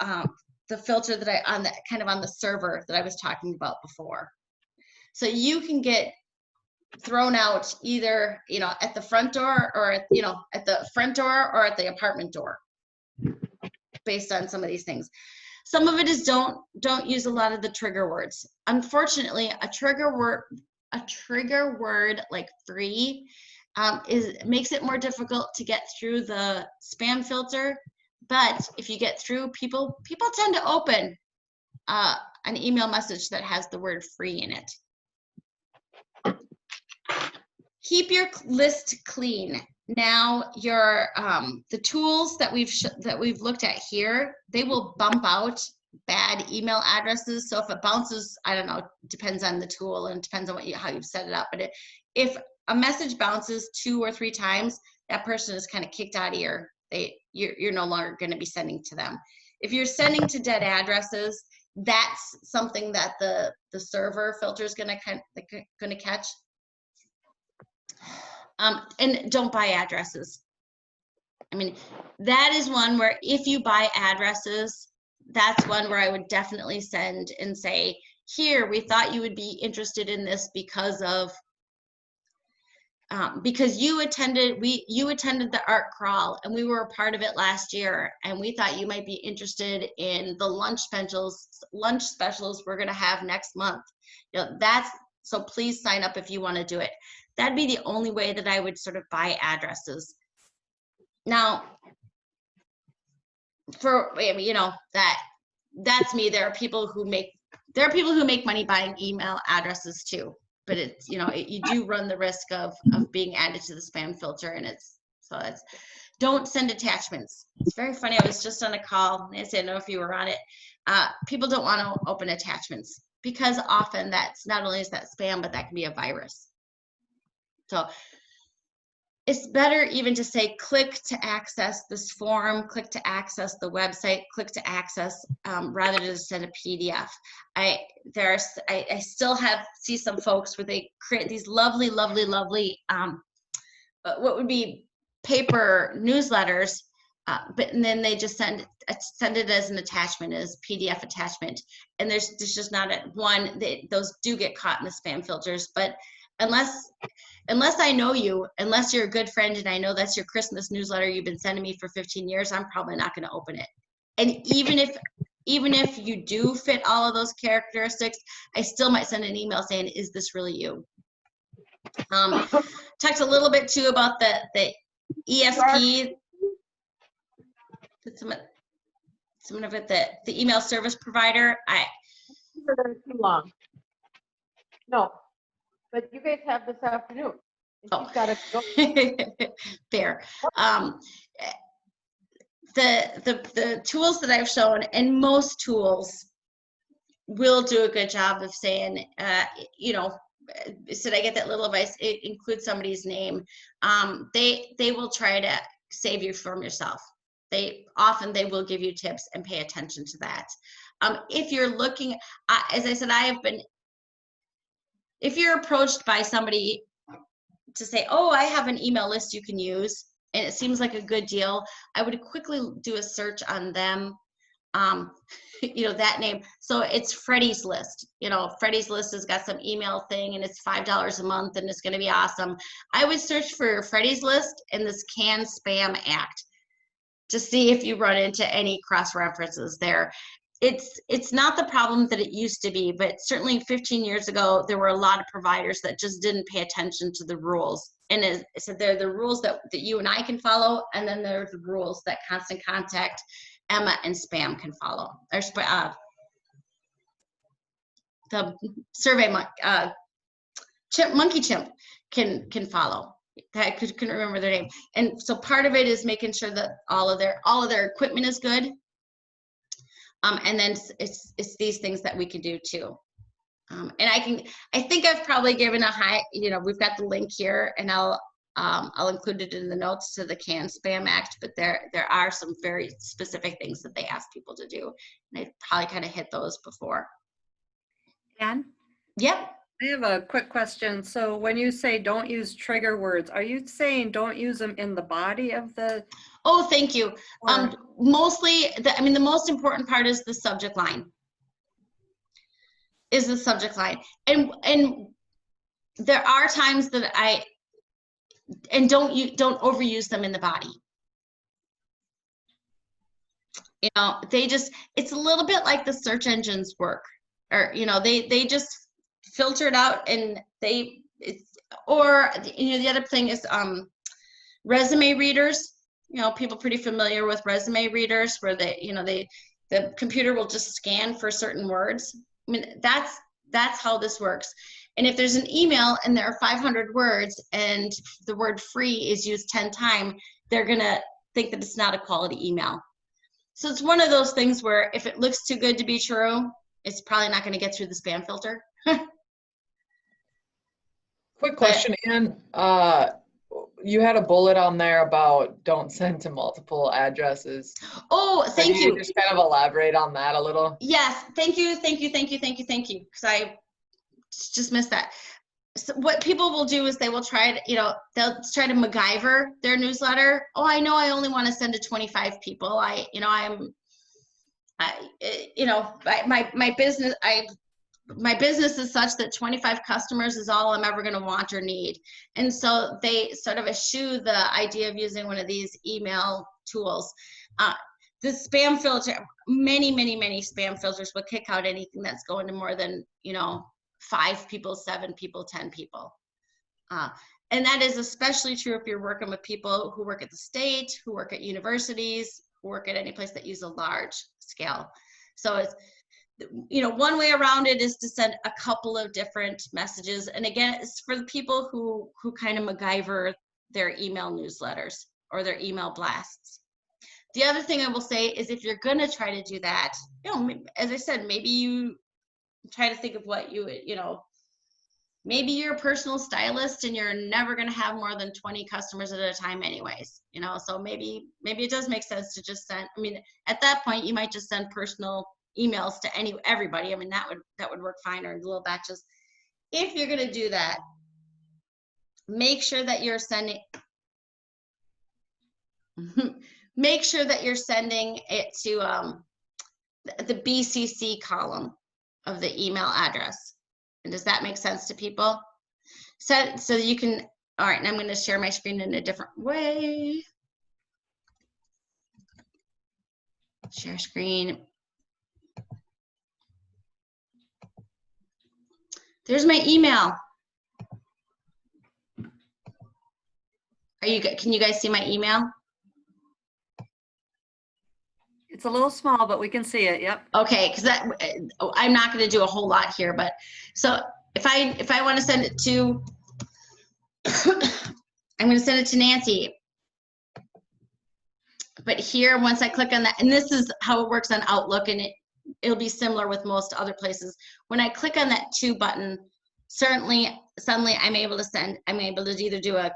the filter that on the server that I was talking about before. So you can get thrown out either at the front door or at the front door or at the apartment door, based on some of these things. Some of it is don't use a lot of the trigger words. Unfortunately, a trigger word like free makes it more difficult to get through the spam filter. But if you get through, people tend to open an email message that has the word free in it. Keep your list clean. Now your the tools that we've looked at here, they will bump out bad email addresses. So if it bounces, I don't know, depends on the tool and depends on how you've set it up. But if a message bounces 2 or 3 times, that person is kind of kicked out of you're no longer going to be sending to them. If you're sending to dead addresses, that's something that the server filter is going to catch. And don't buy addresses. I mean, that is one where if you buy addresses, that's one where I would definitely send and say, here, we thought you would be interested in this because of because you attended the art crawl and we were a part of it last year, and we thought you might be interested in the lunch specials we're going to have next month. You know, so please sign up if you want to do it. That'd be the only way that I would sort of buy addresses. Now, that's me. There are people who make money buying email addresses too. But it's, you do run the risk of being added to the spam filter, and don't send attachments. It's very funny. I was just on a call. Nancy, I don't know if you were on it. People don't want to open attachments because often that's not only is that spam, but that can be a virus. So it's better even to say, click to access this form, click to access the website, click to access, rather than send a PDF. I still see some folks where they create these lovely, what would be paper newsletters, and then they just send it as an attachment, as PDF attachment. And there's just not those do get caught in the spam filters, but unless I know you, unless you're a good friend and I know that's your Christmas newsletter you've been sending me for 15 years, I'm probably not going to open it. And even if you do fit all of those characteristics, I still might send an email saying, is this really you? Talked a little bit too about the ESP, some of it, the email service provider. Too long. No. But you guys have this afternoon. And she's gotta go. Fair. The tools that I've shown, and most tools will do a good job of saying, should I get that little advice? It includes somebody's name. They will try to save you from yourself. They will give you tips, and pay attention to that. If you're looking, as I said, if you're approached by somebody to say, oh, I have an email list you can use, and it seems like a good deal, I would quickly do a search on them, that name. So it's Freddie's List. Freddie's List has got some email thing, and it's $5 a month, and it's going to be awesome. I would search for Freddie's List and this Can Spam Act to see if you run into any cross references there. It's not the problem that it used to be, but certainly 15 years ago, there were a lot of providers that just didn't pay attention to the rules. And as I said, there are the rules that you and I can follow, and then there's the rules that Constant Contact, Emma, and Spam can follow. There's the survey Monkey Chimp can follow. I couldn't remember their name. And so part of it is making sure that all of their equipment is good. And then it's these things that we can do too. And I think I've probably given we've got the link here, and I'll include it in the notes to the Can Spam Act, but there are some very specific things that they ask people to do. And I probably kind of hit those before. Ann? Yep. I have a quick question. So when you say don't use trigger words, are you saying don't use them in the body of the? Oh, thank you. Mostly, the most important part is the subject line. And there are times that don't overuse them in the body. It's a little bit like the search engines work, or they just filter it out, and the other thing is resume readers. People pretty familiar with resume readers, where they the computer will just scan for certain words. I mean, that's how this works. And if there's an email and there are 500 words and the word free is used 10 times, they're gonna think that it's not a quality email. So it's one of those things where if it looks too good to be true, it's probably not gonna get through the spam filter. Quick question, Ann. You had a bullet on there about don't send to multiple addresses. Oh, So thank can you. just kind of elaborate on that a little? Yes, thank you. Because I just missed that. So what people will do is they will try to, they'll try to MacGyver their newsletter. Oh, I know I only want to send to 25 people. My business is such that 25 customers is all I'm ever going to want or need. And so they sort of eschew the idea of using one of these email tools. The spam filter, many spam filters will kick out anything that's going to more than, 5 people, 7 people, 10 people. And that is especially true if you're working with people who work at the state, who work at universities, who work at any place that use a large scale. So it's, one way around it is to send a couple of different messages. And again, it's for the people who kind of MacGyver their email newsletters or their email blasts. The other thing I will say is if you're going to try to do that, as I said, maybe you try to think of what you would, maybe you're a personal stylist and you're never going to have more than 20 customers at a time anyways, so maybe it does make sense to just send, at that point you might just send personal emails to everybody. That would work fine, or in little batches. If you're going to do that, make sure that you're sending it to the BCC column of the email address. And does that make sense to people? So you can, all right, and I'm going to share my screen in a different way. Share screen. There's my email. Can you guys see my email? It's a little small, but we can see it. Yep. Okay, because I'm not going to do a whole lot here, but so if I want to send it to, I'm going to send it to Nancy. But here, once I click on that, and this is how it works on Outlook, and it'll be similar with most other places. When I click on that to button, suddenly I'm able to either do a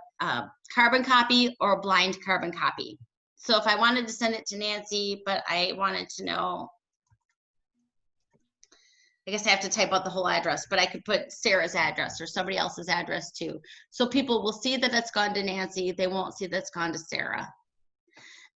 carbon copy or a blind carbon copy. So if I wanted to send it to Nancy, but I wanted to know, I guess I have to type out the whole address, but I could put Sarah's address or somebody else's address too. So people will see that it's gone to Nancy. They won't see that it's gone to Sarah.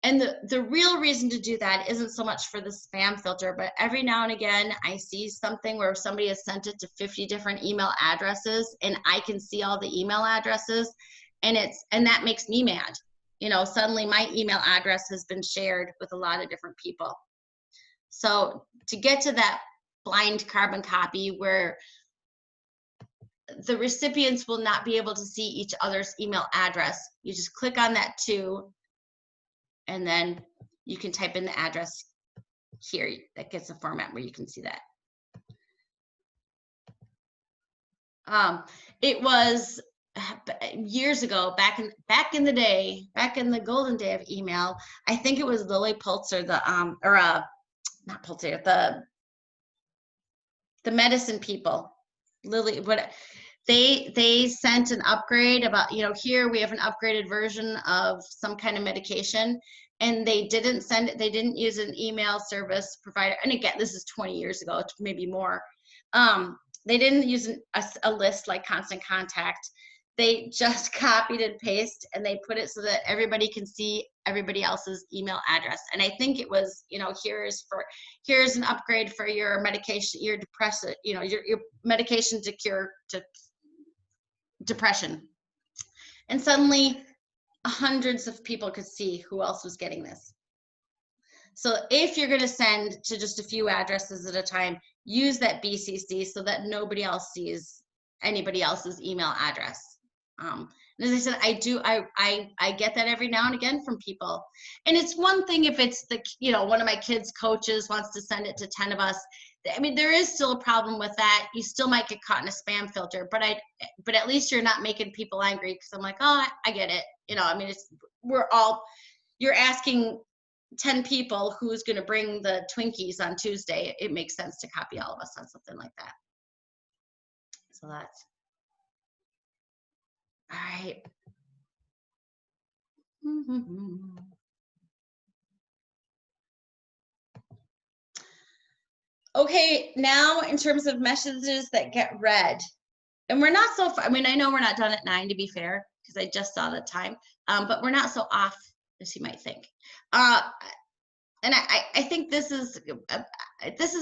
And the real reason to do that isn't so much for the spam filter, but every now and again, I see something where somebody has sent it to 50 different email addresses and I can see all the email addresses and that makes me mad. Suddenly my email address has been shared with a lot of different people. So to get to that blind carbon copy where the recipients will not be able to see each other's email address, you just click on that too, and then you can type in the address here. That gets a format where you can see that. It was years ago, back in the day, back in the golden day of email. I think it was Lily Pulitzer, not Pulitzer, the medicine people. Lily, what they sent an upgrade about, here we have an upgraded version of some kind of medication, and they didn't send it. They didn't use an email service provider. And again, this is 20 years ago, maybe more. They didn't use a list like Constant Contact. They just copied and pasted, and they put it so that everybody can see everybody else's email address. And I think it was, here's an upgrade for your medication, your depressant, your medication to cure depression. And suddenly hundreds of people could see who else was getting this. So if you're going to send to just a few addresses at a time, use that BCC so that nobody else sees anybody else's email address. And as I said, I get that every now and again from people. And it's one thing if it's one of my kids' coaches wants to send it to 10 of us. I mean, there is still a problem with that. You still might get caught in a spam filter, but at least you're not making people angry, because I'm like, oh, I get it. I mean, you're asking 10 people who's going to bring the Twinkies on Tuesday. It makes sense to copy all of us on something like that. So that's all right. Okay, now in terms of messages that get read, and we're not so, I mean, I know we're not done at 9 to be fair, because I just saw the time, but we're not so off as you might think. And I think this is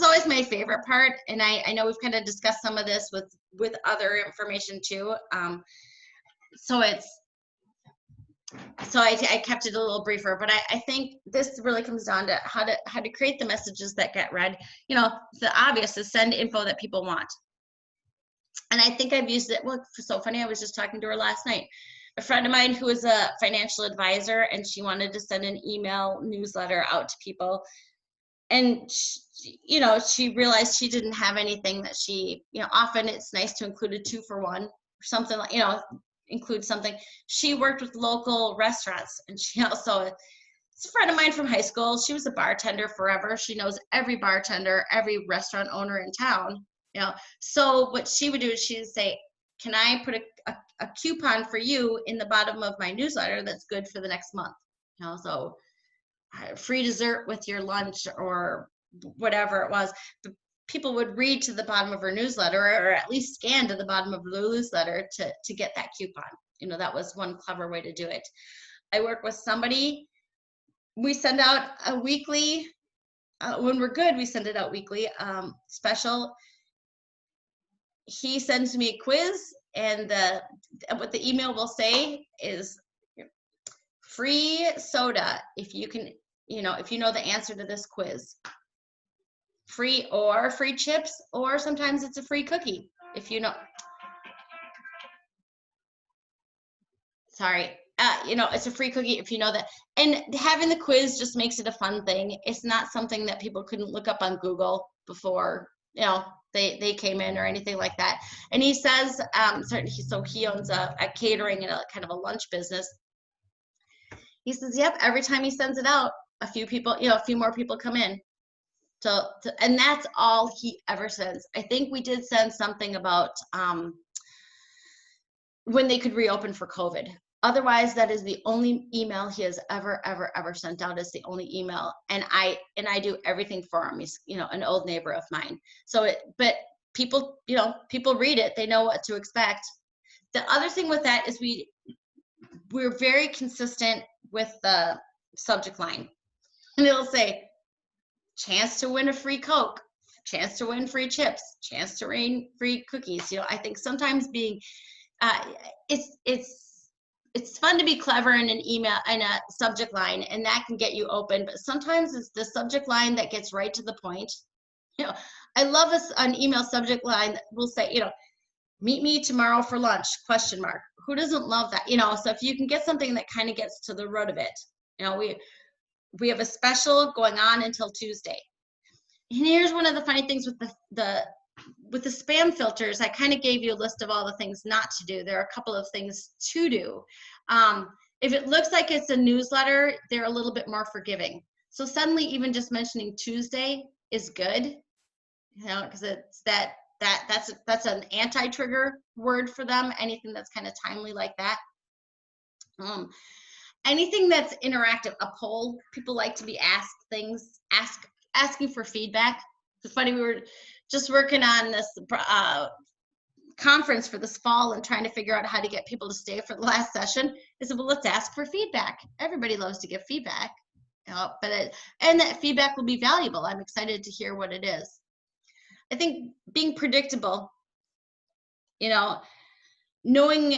always my favorite part, and I know we've kind of discussed some of this with other information too. So I kept it a little briefer, but I think this really comes down to how to create the messages that get read. The obvious is send info that people want. And I think I've used it. Well, it's so funny. I was just talking to her last night. A friend of mine who is a financial advisor, and she wanted to send an email newsletter out to people. And she realized she didn't have anything that she, often it's nice to include a 2-for-1 or something like, include something. She worked with local restaurants, and she also, it's a friend of mine from high school. She was a bartender forever. She knows every bartender, every restaurant owner in town, So what she would do is she would say, can I put a coupon for you in the bottom of my newsletter that's good for the next month? So free dessert with your lunch or whatever it was. People would read to the bottom of her newsletter, or at least scan to the bottom of the newsletter to get that coupon. That was one clever way to do it. I work with somebody, we send out a weekly, when we're good, we send it out weekly, special. He sends me a quiz, and what the email will say is free soda if you can, if you know the answer to this quiz. Free chips, or sometimes it's a free cookie if you know. Sorry, it's a free cookie if you know that. And having the quiz just makes it a fun thing. It's not something that people couldn't look up on Google before, they came in or anything like that. And he says, so he owns a catering and a kind of a lunch business. He says, yep, every time he sends it out, a few more people come in. And that's all he ever sends. I think we did send something about when they could reopen for COVID. Otherwise, that is the only email he has ever sent out. Is the only email, and I do everything for him. He's an old neighbor of mine. But people read it. They know what to expect. The other thing with that is we're very consistent with the subject line, and it'll say, chance to win a free Coke, chance to win free chips, chance to win free cookies. I think sometimes being, it's fun to be clever in an email and a subject line, and that can get you open. But sometimes it's the subject line that gets right to the point. I love an email subject line that will say, meet me tomorrow for lunch, ? Who doesn't love that? So if you can get something that kind of gets to the root of it, we have a special going on until Tuesday. And here's one of the funny things with the spam filters. I kind of gave you a list of all the things not to do. There are a couple of things to do. If it looks like it's a newsletter, they're a little bit more forgiving. So suddenly, even just mentioning Tuesday is good, because it's that's an anti-trigger word for them. Anything that's kind of timely like that. Anything that's interactive, a poll, people like to be asked things, asking for feedback. It's funny, we were just working on this conference for this fall and trying to figure out how to get people to stay for the last session. I said, well, let's ask for feedback. Everybody loves to give feedback, and that feedback will be valuable. I'm excited to hear what it is. I think being predictable, knowing,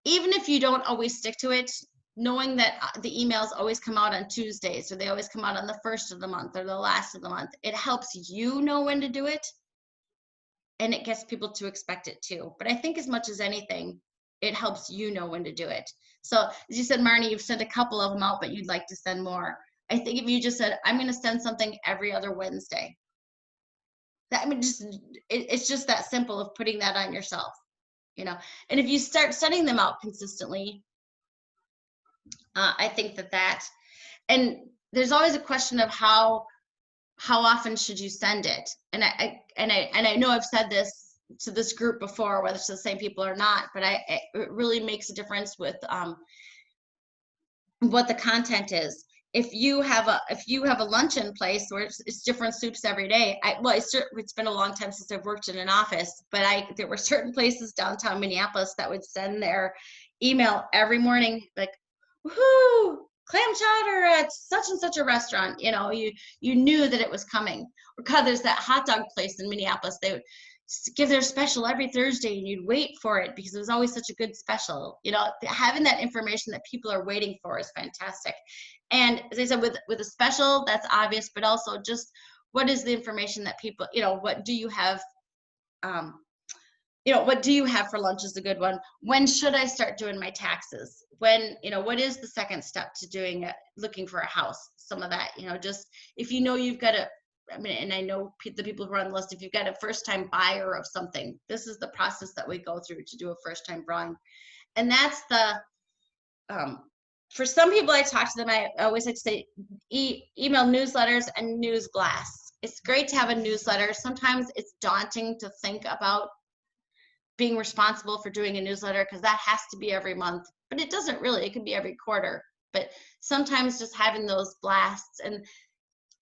even if you don't always stick to it, knowing that the emails always come out on Tuesdays, or they always come out on the first of the month or the last of the month, it helps you know when to do it, and it gets people to expect it too. But I think as much as anything, It helps you know when to do it. So as you said, Marnie, you've sent a couple of them out, but you'd like to send more. I think if you just said, I'm going to send something every other Wednesday. That, I mean, it's just that simple of putting that on yourself, you know. And if you start sending them out consistently, I think that, and there's always a question of how often should you send it? And I know I've said this to this group before, whether it's the same people or not, but it really makes a difference with what the content is. If you have a luncheon place where it's different soups every day, it's been a long time since I've worked in an office, but there were certain places downtown Minneapolis that would send their email every morning, like, woohoo, clam chowder at such and such a restaurant. You know, you knew that it was coming. Or God, there's that hot dog place in Minneapolis. They would give their special every Thursday, and you'd wait for it because it was always such a good special. You know, having that information that people are waiting for is fantastic. And as I said, with a special, that's obvious, but also just what is the information that people, you know, what do you have? What do you have for lunch is a good one. When should I start doing my taxes? When, you know, what is the second step to doing looking for a house? Some of that, you know, just if you know you've got and I know the people who are on the list, if you've got a first-time buyer of something, this is the process that we go through to do a first-time drawing. And that's for some people I talk to them, I always like to say email newsletters and news blasts. It's great to have a newsletter. Sometimes it's daunting to think about being responsible for doing a newsletter because that has to be every month, but it doesn't really. It can be every quarter. But sometimes just having those blasts. And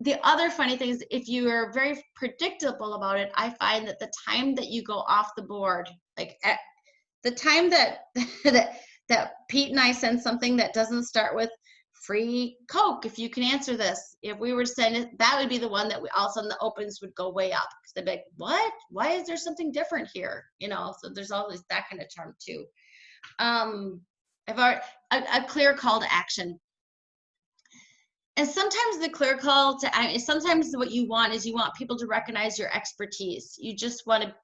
the other funny thing is, if you are very predictable about it, I find that the time that you go off the board, like at the time that that Pete and I send something that doesn't start with free Coke, if you can answer this, if we were to send it, that would be the one that all of a sudden the opens would go way up because they'd be like, what? Why is there something different here? You know, so there's always that kind of charm too. I've already a clear call to action. And sometimes the clear call to sometimes what you want is you want people to recognize your expertise. You just want to.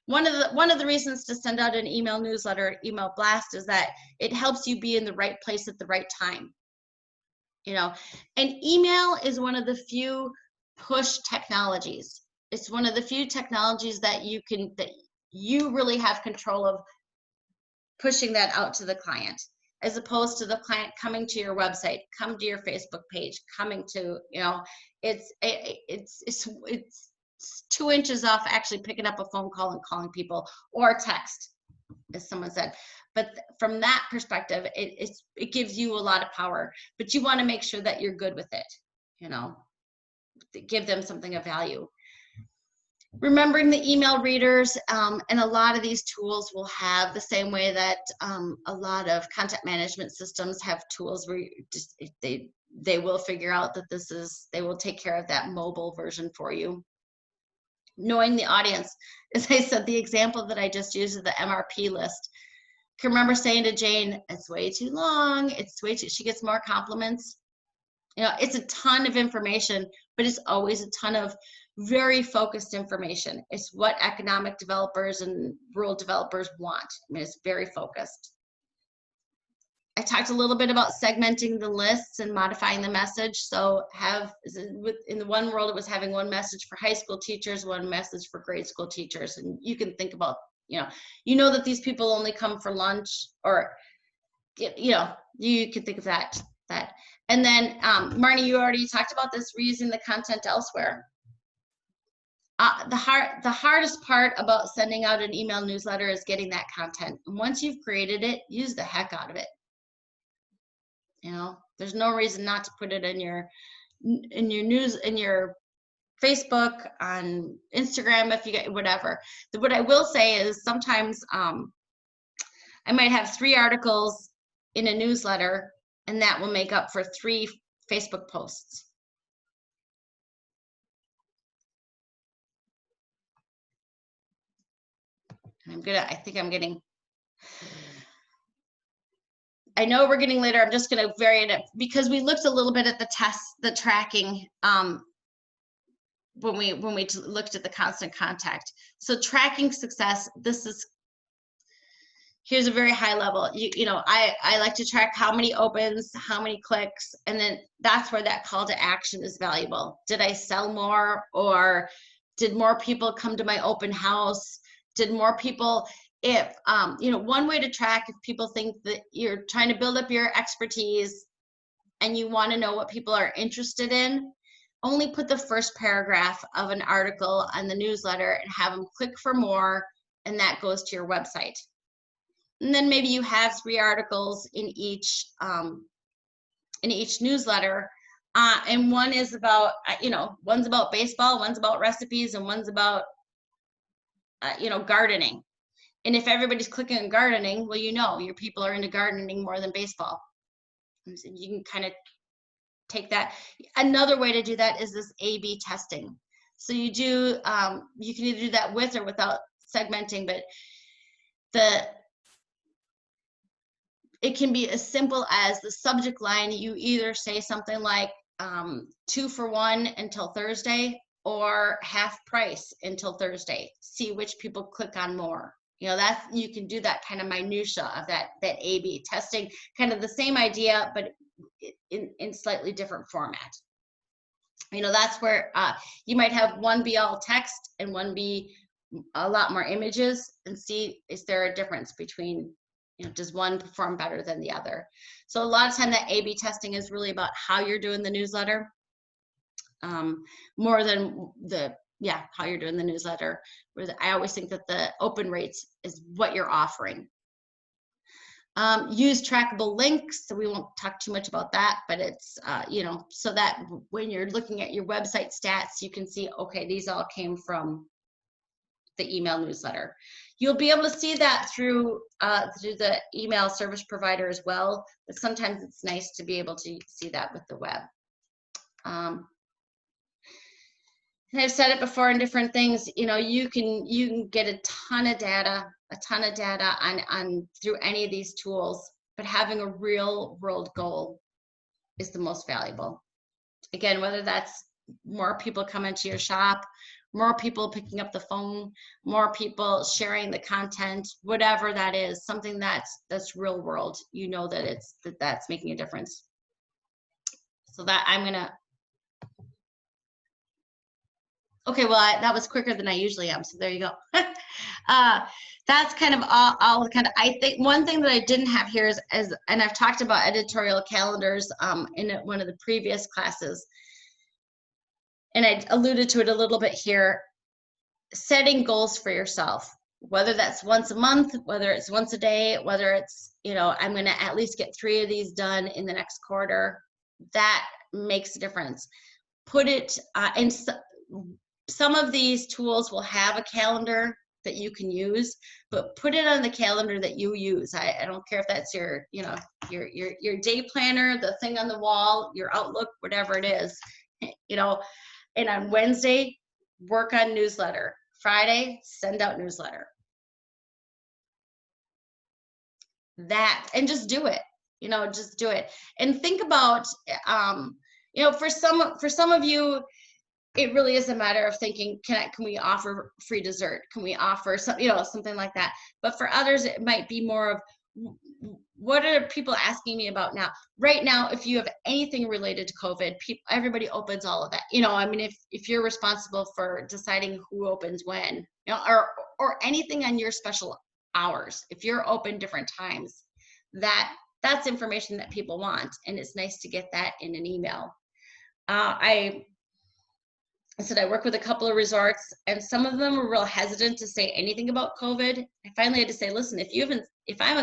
One of the reasons to send out an email newsletter, email blast, is that it helps you be in the right place at the right time. You know, and email is one of the few push technologies. It's one of the few technologies that you really have control of pushing that out to the client, as opposed to the client coming to your website, come to your Facebook page, coming to, you know, it's 2 inches off actually picking up a phone call and calling people, or text, as someone said. But from that perspective, it gives you a lot of power, but you want to make sure that you're good with it, you know, give them something of value. Remembering the email readers, and a lot of these tools will have the same way that a lot of content management systems have tools where they will figure out that they will take care of that mobile version for you. Knowing the audience, as I said, the example that I just used of the MRP list. I can remember saying to Jane, it's way too long, it's way too, she gets more compliments. You know, it's a ton of information, but it's always a ton of very focused information. It's what economic developers and rural developers want. I mean, it's very focused. I talked a little bit about segmenting the lists and modifying the message. So in the one world, it was having one message for high school teachers, one message for grade school teachers. And you can think about, you know that these people only come for lunch, or, you know, you can think of that. And then Marnie, you already talked about this, reusing the content elsewhere. The hardest part about sending out an email newsletter is getting that content. And once you've created it, use the heck out of it. You know, there's no reason not to put it in your news, in your Facebook, on Instagram, if you get whatever. What I will say is sometimes I might have 3 articles in a newsletter, and that will make up for 3 Facebook posts. I know we're getting later. I'm just going to vary it because we looked a little bit at the tracking when we looked at the constant contact. So tracking success, this is here's a very high level. I like to track how many opens, how many clicks, and then that's where that call to action is valuable. Did I sell more, or did more people come to my open house? Did more people, if, one way to track, if people think that you're trying to build up your expertise and you want to know what people are interested in, only put the first paragraph of an article on the newsletter and have them click for more, and that goes to your website. And then maybe you have 3 articles in each newsletter, and one is about, one's about baseball, one's about recipes, and one's about, gardening. And if everybody's clicking on gardening, well, your people are into gardening more than baseball. And so you can kind of take that. Another way to do that is this A/B testing. So you can either do that with or without segmenting, but it can be as simple as the subject line. You either say something like 2 for 1 until Thursday, or half price until Thursday. See which people click on more. You can do that kind of minutia of that A/B testing, kind of the same idea, but in slightly different format. That's where you might have one be all text and one be a lot more images, and see, is there a difference between, does one perform better than the other? So a lot of time that A/B testing is really about how you're doing the newsletter, more than how you're doing the newsletter. I always think that the open rates is what you're offering. Use trackable links. So we won't talk too much about that, but it's, so that when you're looking at your website stats, you can see, okay, these all came from the email newsletter. You'll be able to see that through the email service provider as well, but sometimes it's nice to be able to see that with the web. And I've said it before in different things, you can get a ton of data on through any of these tools, but having a real world goal is the most valuable. Again, whether that's more people coming to your shop, more people picking up the phone, more people sharing the content, whatever that is, something that's real world, that's making a difference. So that okay, well, that was quicker than I usually am, so there you go. That's kind of all kind of, I think one thing that I didn't have here is, and I've talked about editorial calendars in one of the previous classes, and I alluded to it a little bit here, setting goals for yourself, whether that's once a month, whether it's once a day, whether it's, I'm gonna at least get 3 of these done in the next quarter. That makes a difference. Put it in. Some of these tools will have a calendar that you can use, but put it on the calendar that you use. I don't care if that's your day planner, the thing on the wall, your Outlook, whatever it is, and on Wednesday, work on newsletter. Friday, send out newsletter. That, and just do it, just do it. And think about, for some of you, it really is a matter of thinking, can we offer free dessert? Can we offer something like that? But for others, it might be more of, what are people asking me about now? Right now, if you have anything related to COVID, everybody opens all of that. If you're responsible for deciding who opens when, or anything on your special hours, if you're open different times, that's information that people want, and it's nice to get that in an email. I said I work with a couple of resorts, and some of them were real hesitant to say anything about COVID. I finally had to say, listen, if I'm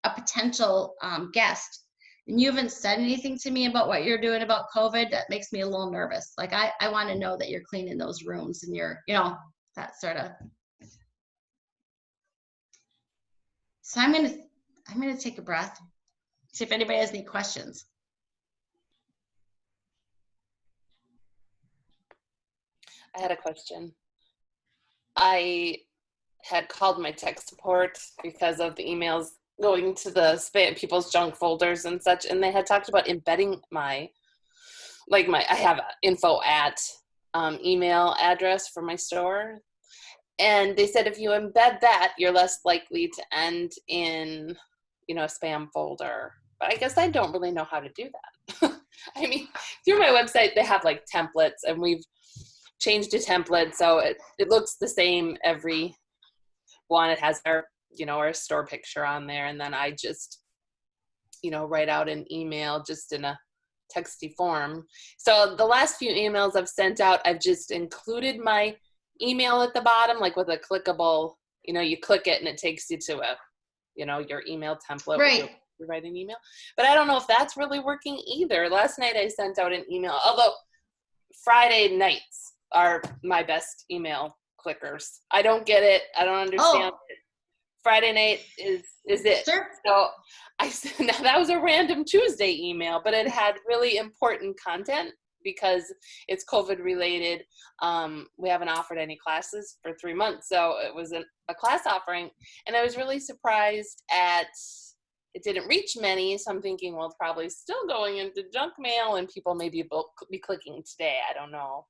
a potential guest and you haven't said anything to me about what you're doing about COVID, that makes me a little nervous. Like I want to know that you're cleaning those rooms and you're, that sort of. So I'm gonna take a breath, see if anybody has any questions. I had a question. I had called my tech support because of the emails going to the spam people's junk folders and such, and they had talked about embedding I have an info@ email address for my store, And they said if you embed that, you're less likely to end in, a spam folder. But I guess I don't really know how to do that. I mean, through my website, they have like templates, and we've changed a template so it looks the same every one. It has our, our store picture on there, and then I just, write out an email just in a texty form. So the last few emails I've sent out, I've just included my email at the bottom, like with a clickable, you click it and it takes you to a, your email template. Right. You write an email. But I don't know if that's really working either. Last night I sent out an email, although Friday nights are my best email clickers. I don't get it. I don't understand it. Friday night is it. Sure. So I said, now that was a random Tuesday email, but it had really important content because it's COVID related. We haven't offered any classes for 3 months. So it was a class offering, and I was really surprised at it didn't reach many. So I'm thinking, well, it's probably still going into junk mail and people maybe will be clicking today. I don't know.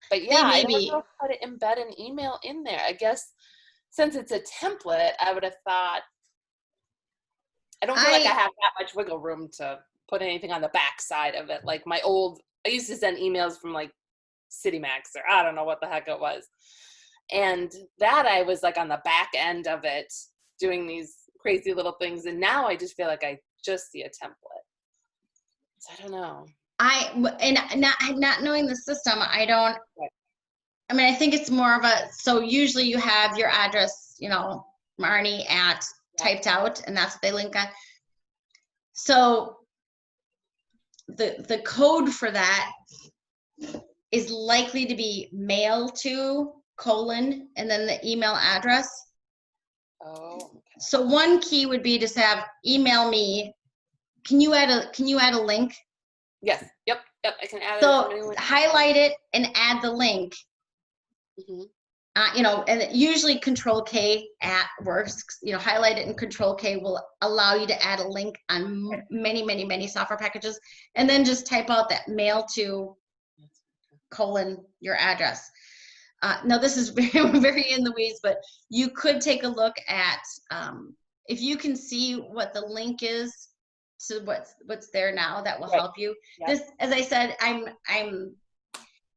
But yeah, I don't know how to embed an email in there. I guess since it's a template, I would have thought, I don't feel like I have that much wiggle room to put anything on the back side of it. Like I used to send emails from like CityMax, or I don't know what the heck it was. And that I was like on the back end of it doing these crazy little things. And now I just feel like I just see a template. So I don't know. And not knowing the system, I don't, I mean, I think it's more of so usually you have your address, Marnie at typed out, and that's what they link on. So the code for that is likely to be mail to : and then the email address. Oh. So one key would be to have email me. Can you add a link? Yes. Yep. I can add it. So highlight it and add the link. Mm-hmm. And usually Control K works. Highlight it and Control K will allow you to add a link on many, many, many software packages, and then just type out that mail to : your address. Now this is very, very in the weeds, but you could take a look at if you can see what the link is to what's there now. That will help you. Yeah. This, as I said, I'm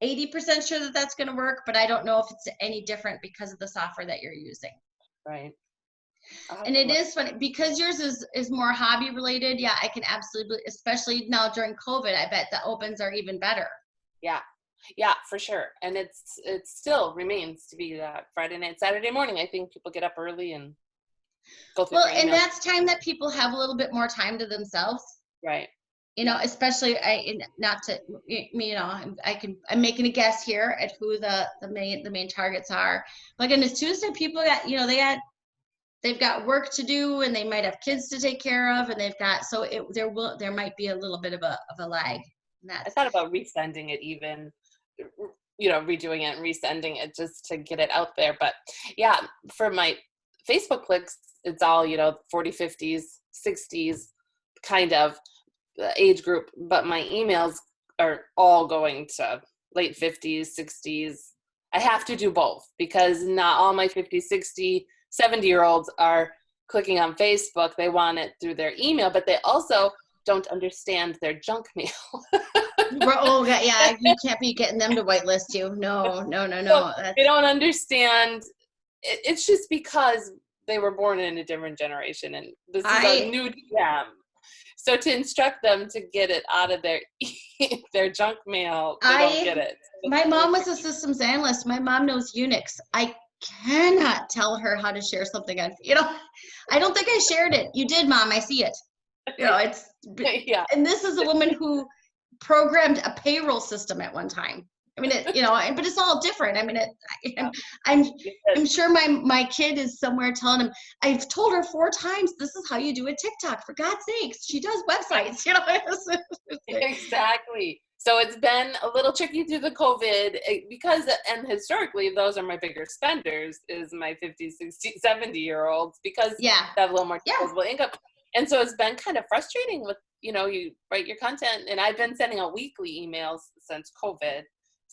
80% sure that that's going to work, but I don't know if it's any different because of the software that you're using. Right. And it is funny because yours is more hobby related. Yeah, I can absolutely, especially now during COVID, I bet the opens are even better. Yeah, for sure. And it still remains to be that Friday night, Saturday morning. I think people get up early and go through their and emails. that's time that people have a little bit more time to themselves. Right. Especially I'm making a guess here at who the main targets are. Like on this Tuesday, people got, they've got work to do, and they might have kids to take care of, and there might be a little bit of a lag. I thought about resending it even, redoing it and resending it just to get it out there. But yeah, for my Facebook clicks, it's all, 40s, 50s, 60s kind of age group, but my emails are all going to late 50s, 60s. I have to do both because not all my 50, 60, 70-year-olds are clicking on Facebook. They want it through their email, but they also don't understand their junk mail. Oh, yeah, you can't be getting them to whitelist you. No. They don't understand. It's just because they were born in a different generation, and this is a new to them. So to instruct them to get it out of their junk mail, they don't get it. My mom was a systems analyst. My mom knows Unix. I cannot tell her how to share something on, I don't think I shared it. You did, Mom. I see it. It's yeah. And this is a woman who programmed a payroll system at one time. I mean, but it's all different. I mean, I'm sure my kid is somewhere telling him, I've told her 4 times, this is how you do a TikTok. For God's sakes, she does websites, Exactly. So it's been a little tricky through the COVID because, and historically, those are my bigger spenders is my 50, 60, 70-year-olds because they have a little more disposable income. And so it's been kind of frustrating with, you write your content, and I've been sending out weekly emails since COVID.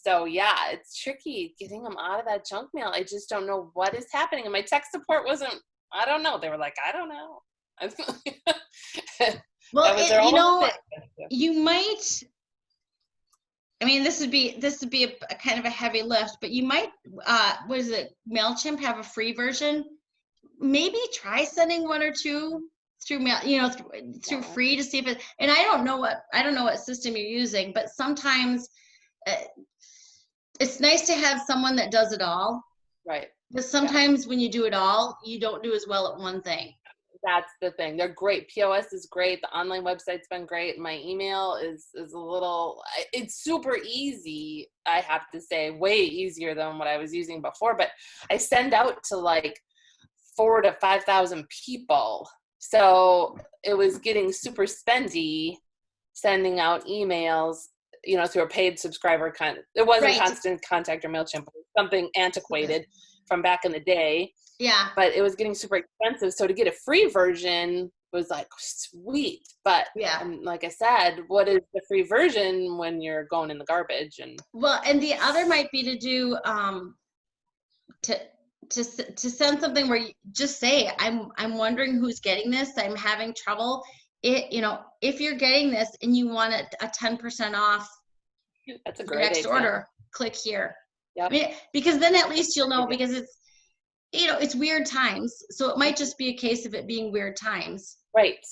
So yeah, it's tricky getting them out of that junk mail. I just don't know what is happening. And my tech support wasn't, I don't know. They were like, I don't know. Well, That was their you whole know, thing. you might, I mean, this would be a kind of a heavy lift, but you might, what is it, MailChimp have a free version? Maybe try sending one or two through mail, you know, through free to see if it, and I don't know what system you're using, but sometimes it's nice to have someone that does it all. Right. But sometimes when you do it all, you don't do as well at one thing. That's the thing. They're great. POS is great. The online website's been great. My email is a little, it's super easy, I have to say, way easier than what I was using before. But I send out to like 4,000 to 5,000 people. So it was getting super spendy sending out emails, you know, through a paid subscriber kind of, it wasn't Right. Constant Contact or MailChimp, it was something antiquated from back in the day. Yeah. But it was getting super expensive. So to get a free version was like, sweet. But Yeah. like I said, what is the free version when you're going in the garbage? And Well, and the other might be to do to send something where you just say, I'm wondering who's getting this. I'm having trouble. You know, if you're getting this and you want a 10% off that's a your great next idea. order, click here. Yep. I mean, because then at least you'll know, idea. because it's, you know, it's weird times. So it might just be a case of it being weird times. Right.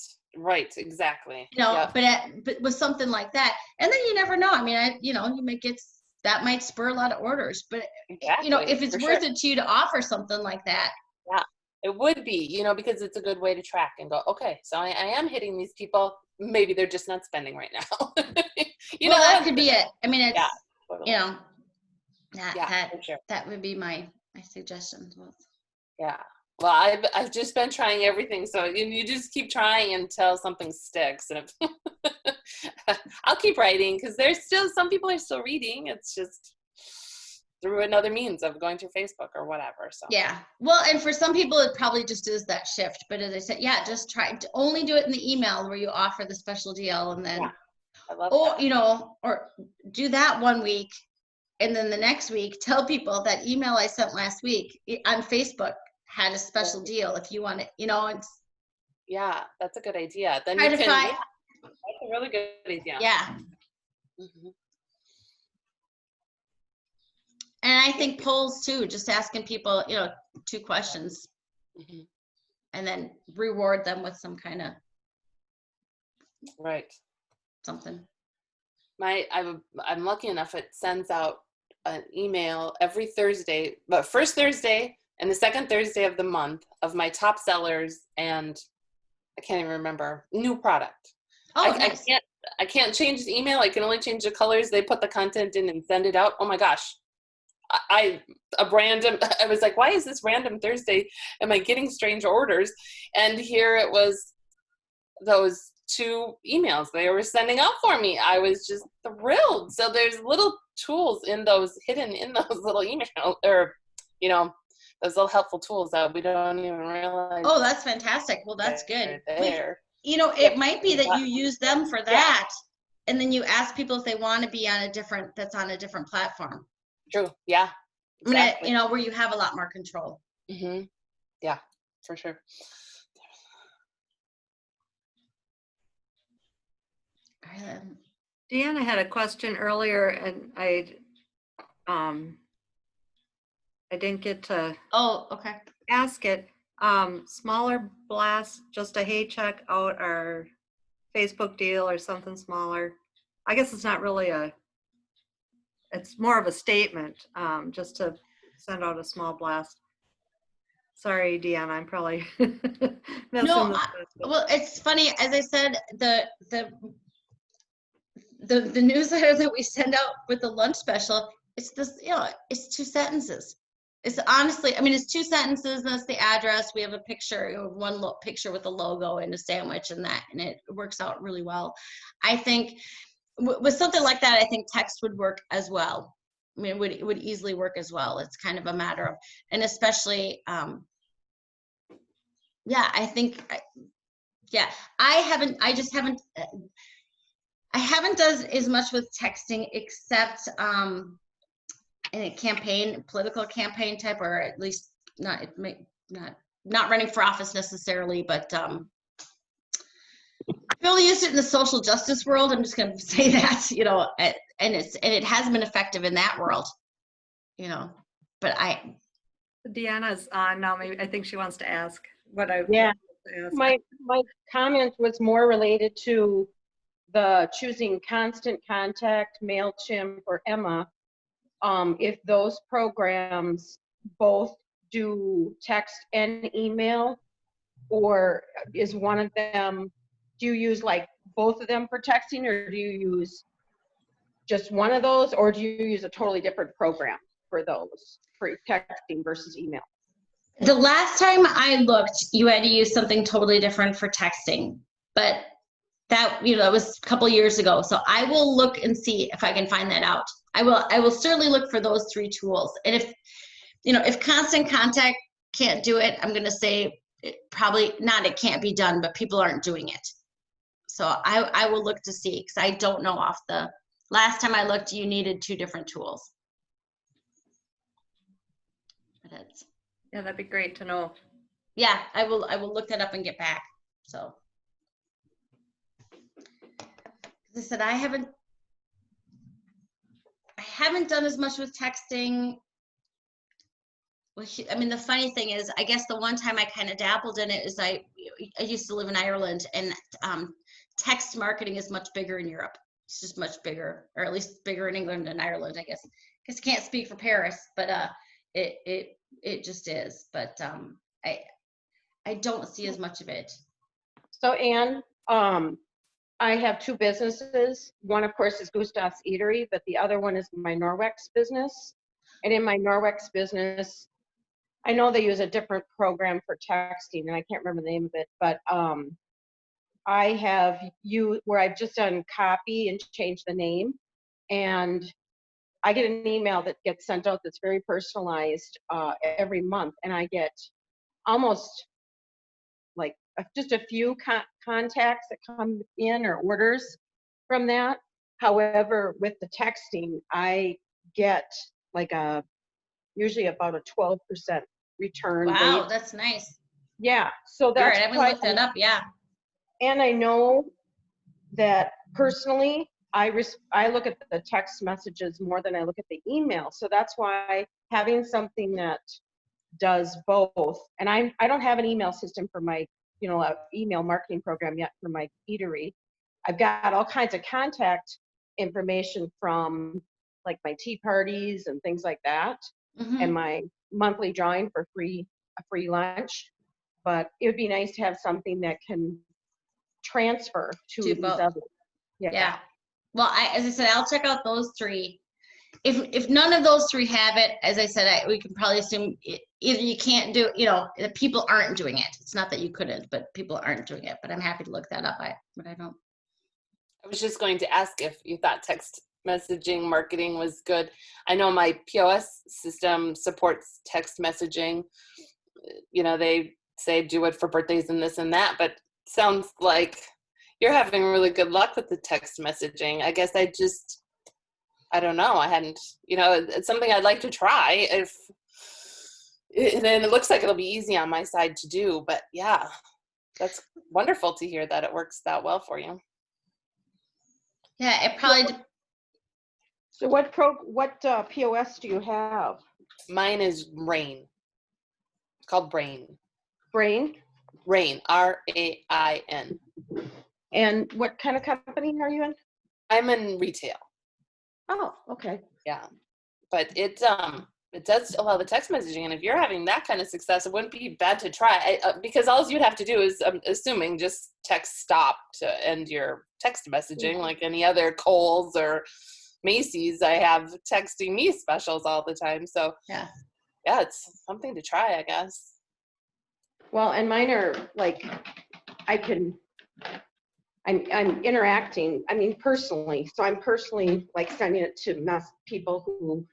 Exactly. You know, Yep. but with something like that, and then you never know. I mean, you know, you might get, that might spur a lot of orders, but Exactly, you know, if it's for worth sure. it to you to offer something like that. Yeah, it would be, you know, because it's a good way to track and go, okay, so I am hitting these people. Maybe they're just not spending right now. You Well, know, that could be it. I mean, it's, yeah, totally. you know, Yeah, for sure. that would be my suggestion. Yeah. Well, I've just been trying everything, so you just keep trying until something sticks, and I'll keep writing because there's still some people are still reading. It's just through another means of going through Facebook or whatever. So Yeah. Well, and for some people, it probably just is that shift. But as I said, yeah, just try to only do it in the email where you offer the special deal, and then, yeah, I love or that. you know, or do that one week, and then the next week tell people that email I sent last week on Facebook had a special deal. If you want it, you know, it's Yeah, that's a good idea. Then try you to can. find. Yeah, that's a really good idea. Yeah. Mm-hmm. And I think polls too, just asking people, you know, 2 questions, Mm-hmm. and then reward them with some kind of Right. something. I'm lucky enough it sends out an email every Thursday, but first Thursday and the second Thursday of the month of my top sellers, and I can't even remember, new product. Oh, nice. I can't change the email. I can only change the colors. They put the content in and send it out. Oh my gosh. I was like, why is this random Thursday? Am I getting strange orders? And here it was, those 2 emails they were sending out for me. I was just thrilled. So there's little tools in those, hidden in those little emails, or, you know, those little helpful tools that we don't even realize. Oh, that's fantastic. Well, that's good. There. You know, it might be that you use them for Yeah. that, and then you ask people if they want to be on a different platform. True. Yeah. Exactly. I mean, you know, where you have a lot more control. Mm-hmm. Yeah, for sure. All right, Deanna had a question earlier, and I didn't get to oh, okay. ask it. Smaller blast, just a hey, check out our Facebook deal or something smaller. I guess it's not really it's more of a statement, just to send out a small blast. Sorry, Deanna, I'm probably messing No, this up. well, it's funny. As I said, the newsletter that we send out with the lunch special, it's this, you know, it's 2 sentences. It's honestly, I mean, it's 2 sentences, and that's the address. We have a picture, you know, one picture with a logo and a sandwich and that, and it works out really well. I think with something like that, I think text would work as well. I mean, it would easily work as well. It's kind of a matter of, and especially, yeah, I think, yeah, I haven't done as much with texting, except a campaign, political campaign type, or at least not running for office necessarily, but I've only used it in the social justice world. I'm just going to say that, you know, and it has been effective in that world, you know, but Deanna's on now. Maybe I think she wants to ask what I Yeah. ask. My comment was more related to the choosing Constant Contact, MailChimp, or Emma. If those programs both do text and email, or is one of them, do you use like both of them for texting, or do you use just one of those, or do you use a totally different program for those, for texting versus email? the last time I looked, you had to use something totally different for texting, but that, you know, it was a couple years ago. So I will look and see if I can find that out. I will certainly look for those 3 tools. And if, you know, if Constant Contact can't do it, I'm going to say probably not, it can't be done, but people aren't doing it. So I will look to see, because I don't know off the last time I looked, you needed 2 different tools. But it's, Yeah, that'd be great to know. yeah, I will look that up and get back. So as I said, I haven't done as much with texting. Well, I mean, the funny thing is, I guess the one time I kind of dabbled in it is I used to live in Ireland, and text marketing is much bigger in Europe. It's just much bigger, or at least bigger in England and Ireland, I guess. Because I can't speak for Paris, but it just is. But I don't see as much of it. So Anne, I have 2 businesses. One, of course, is Gustav's Eatery, but the other one is my Norwex business. And in my Norwex business, I know they use a different program for texting, and I can't remember the name of it, but I have where I've just done copy and changed the name, and I get an email that gets sent out that's very personalized every month, and I get almost like just a few contacts that come in, or orders from that. However, with the texting, I get like usually about a 12% return Wow, rate. that's nice. Yeah, so All that's right, I'm gonna why, look that up. Yeah. and I know that personally, I look at the text messages more than I look at the email. So that's why having something that does both, and I don't have an email system for my, you know, email marketing program yet for my eatery. I've got all kinds of contact information from like my tea parties and things like that, and my monthly drawing for a free lunch. But it would be nice to have something that can transfer to these both. others. Yeah. Well, as I said, I'll check out those 3. If none of those 3 have it, as I said, we can probably assume either you can't do, you know, the people aren't doing it. It's not that you couldn't, but people aren't doing it. But I'm happy to look that up. But I don't. I was just going to ask if you thought text messaging marketing was good. I know my POS system supports text messaging. You know, they say do it for birthdays and this and that, but sounds like you're having really good luck with the text messaging. I guess I don't know. I hadn't, you know, it's something I'd like to try and it looks like it'll be easy on my side to do, but yeah, that's wonderful to hear that it works that well for you. Yeah, it probably. So what POS do you have? Mine is Rain. It's called Brain. Brain? Rain, R-A-I-N. And what kind of company are you in? I'm in retail. Oh, okay. Yeah, but it does allow the text messaging, and if you're having that kind of success, it wouldn't be bad to try. Because all you'd have to do is, I'm assuming, just text stop to end your text messaging, like any other Kohl's or Macy's. I have texting me specials all the time, so Yeah, it's something to try, I guess. Well, and mine are like, I'm interacting, I mean, personally. So I'm personally like sending it to people who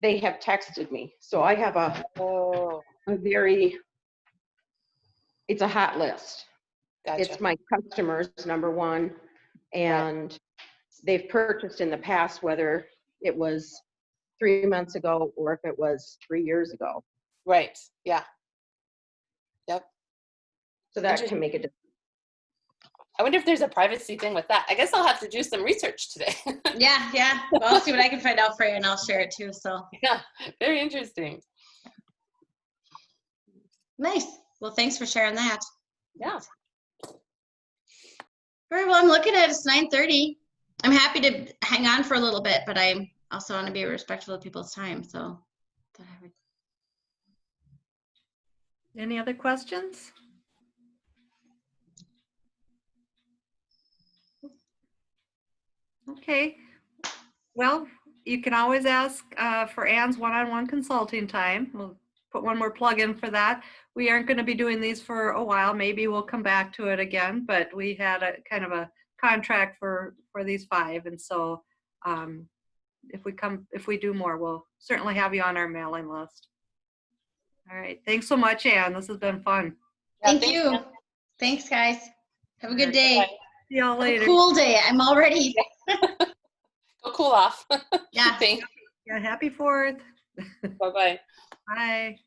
they have texted me. So I have it's a hot list. Gotcha. It's my customers, number one, and they've purchased in the past, whether it was 3 months ago or if it was 3 years ago. Right. Yeah. Yep. So that can make a difference. I wonder if there's a privacy thing with that. I guess I'll have to do some research today. Yeah, yeah. Well, I'll see what I can find out for you, and I'll share it too. So Yeah, very interesting. nice. Well, thanks for sharing that. Yeah. All right. Well, I'm looking at it's 9:30. I'm happy to hang on for a little bit, but I also want to be respectful of people's time. So, thought I would. Any other questions? Okay. Well, you can always ask for Ann's one-on-one consulting time. We'll put one more plug in for that. We aren't going to be doing these for a while. Maybe we'll come back to it again, but we had a kind of a contract for these 5. And so if we do more, we'll certainly have you on our mailing list. All right. Thanks so much, Ann. This has been fun. Yeah, Thank thanks, you. Ann. Thanks, guys. Have a All good right. day. Bye. See y'all Have a later. cool day. I'm already. Go cool off. Yeah. Thanks. Yeah, happy 4th. Bye-bye. Bye.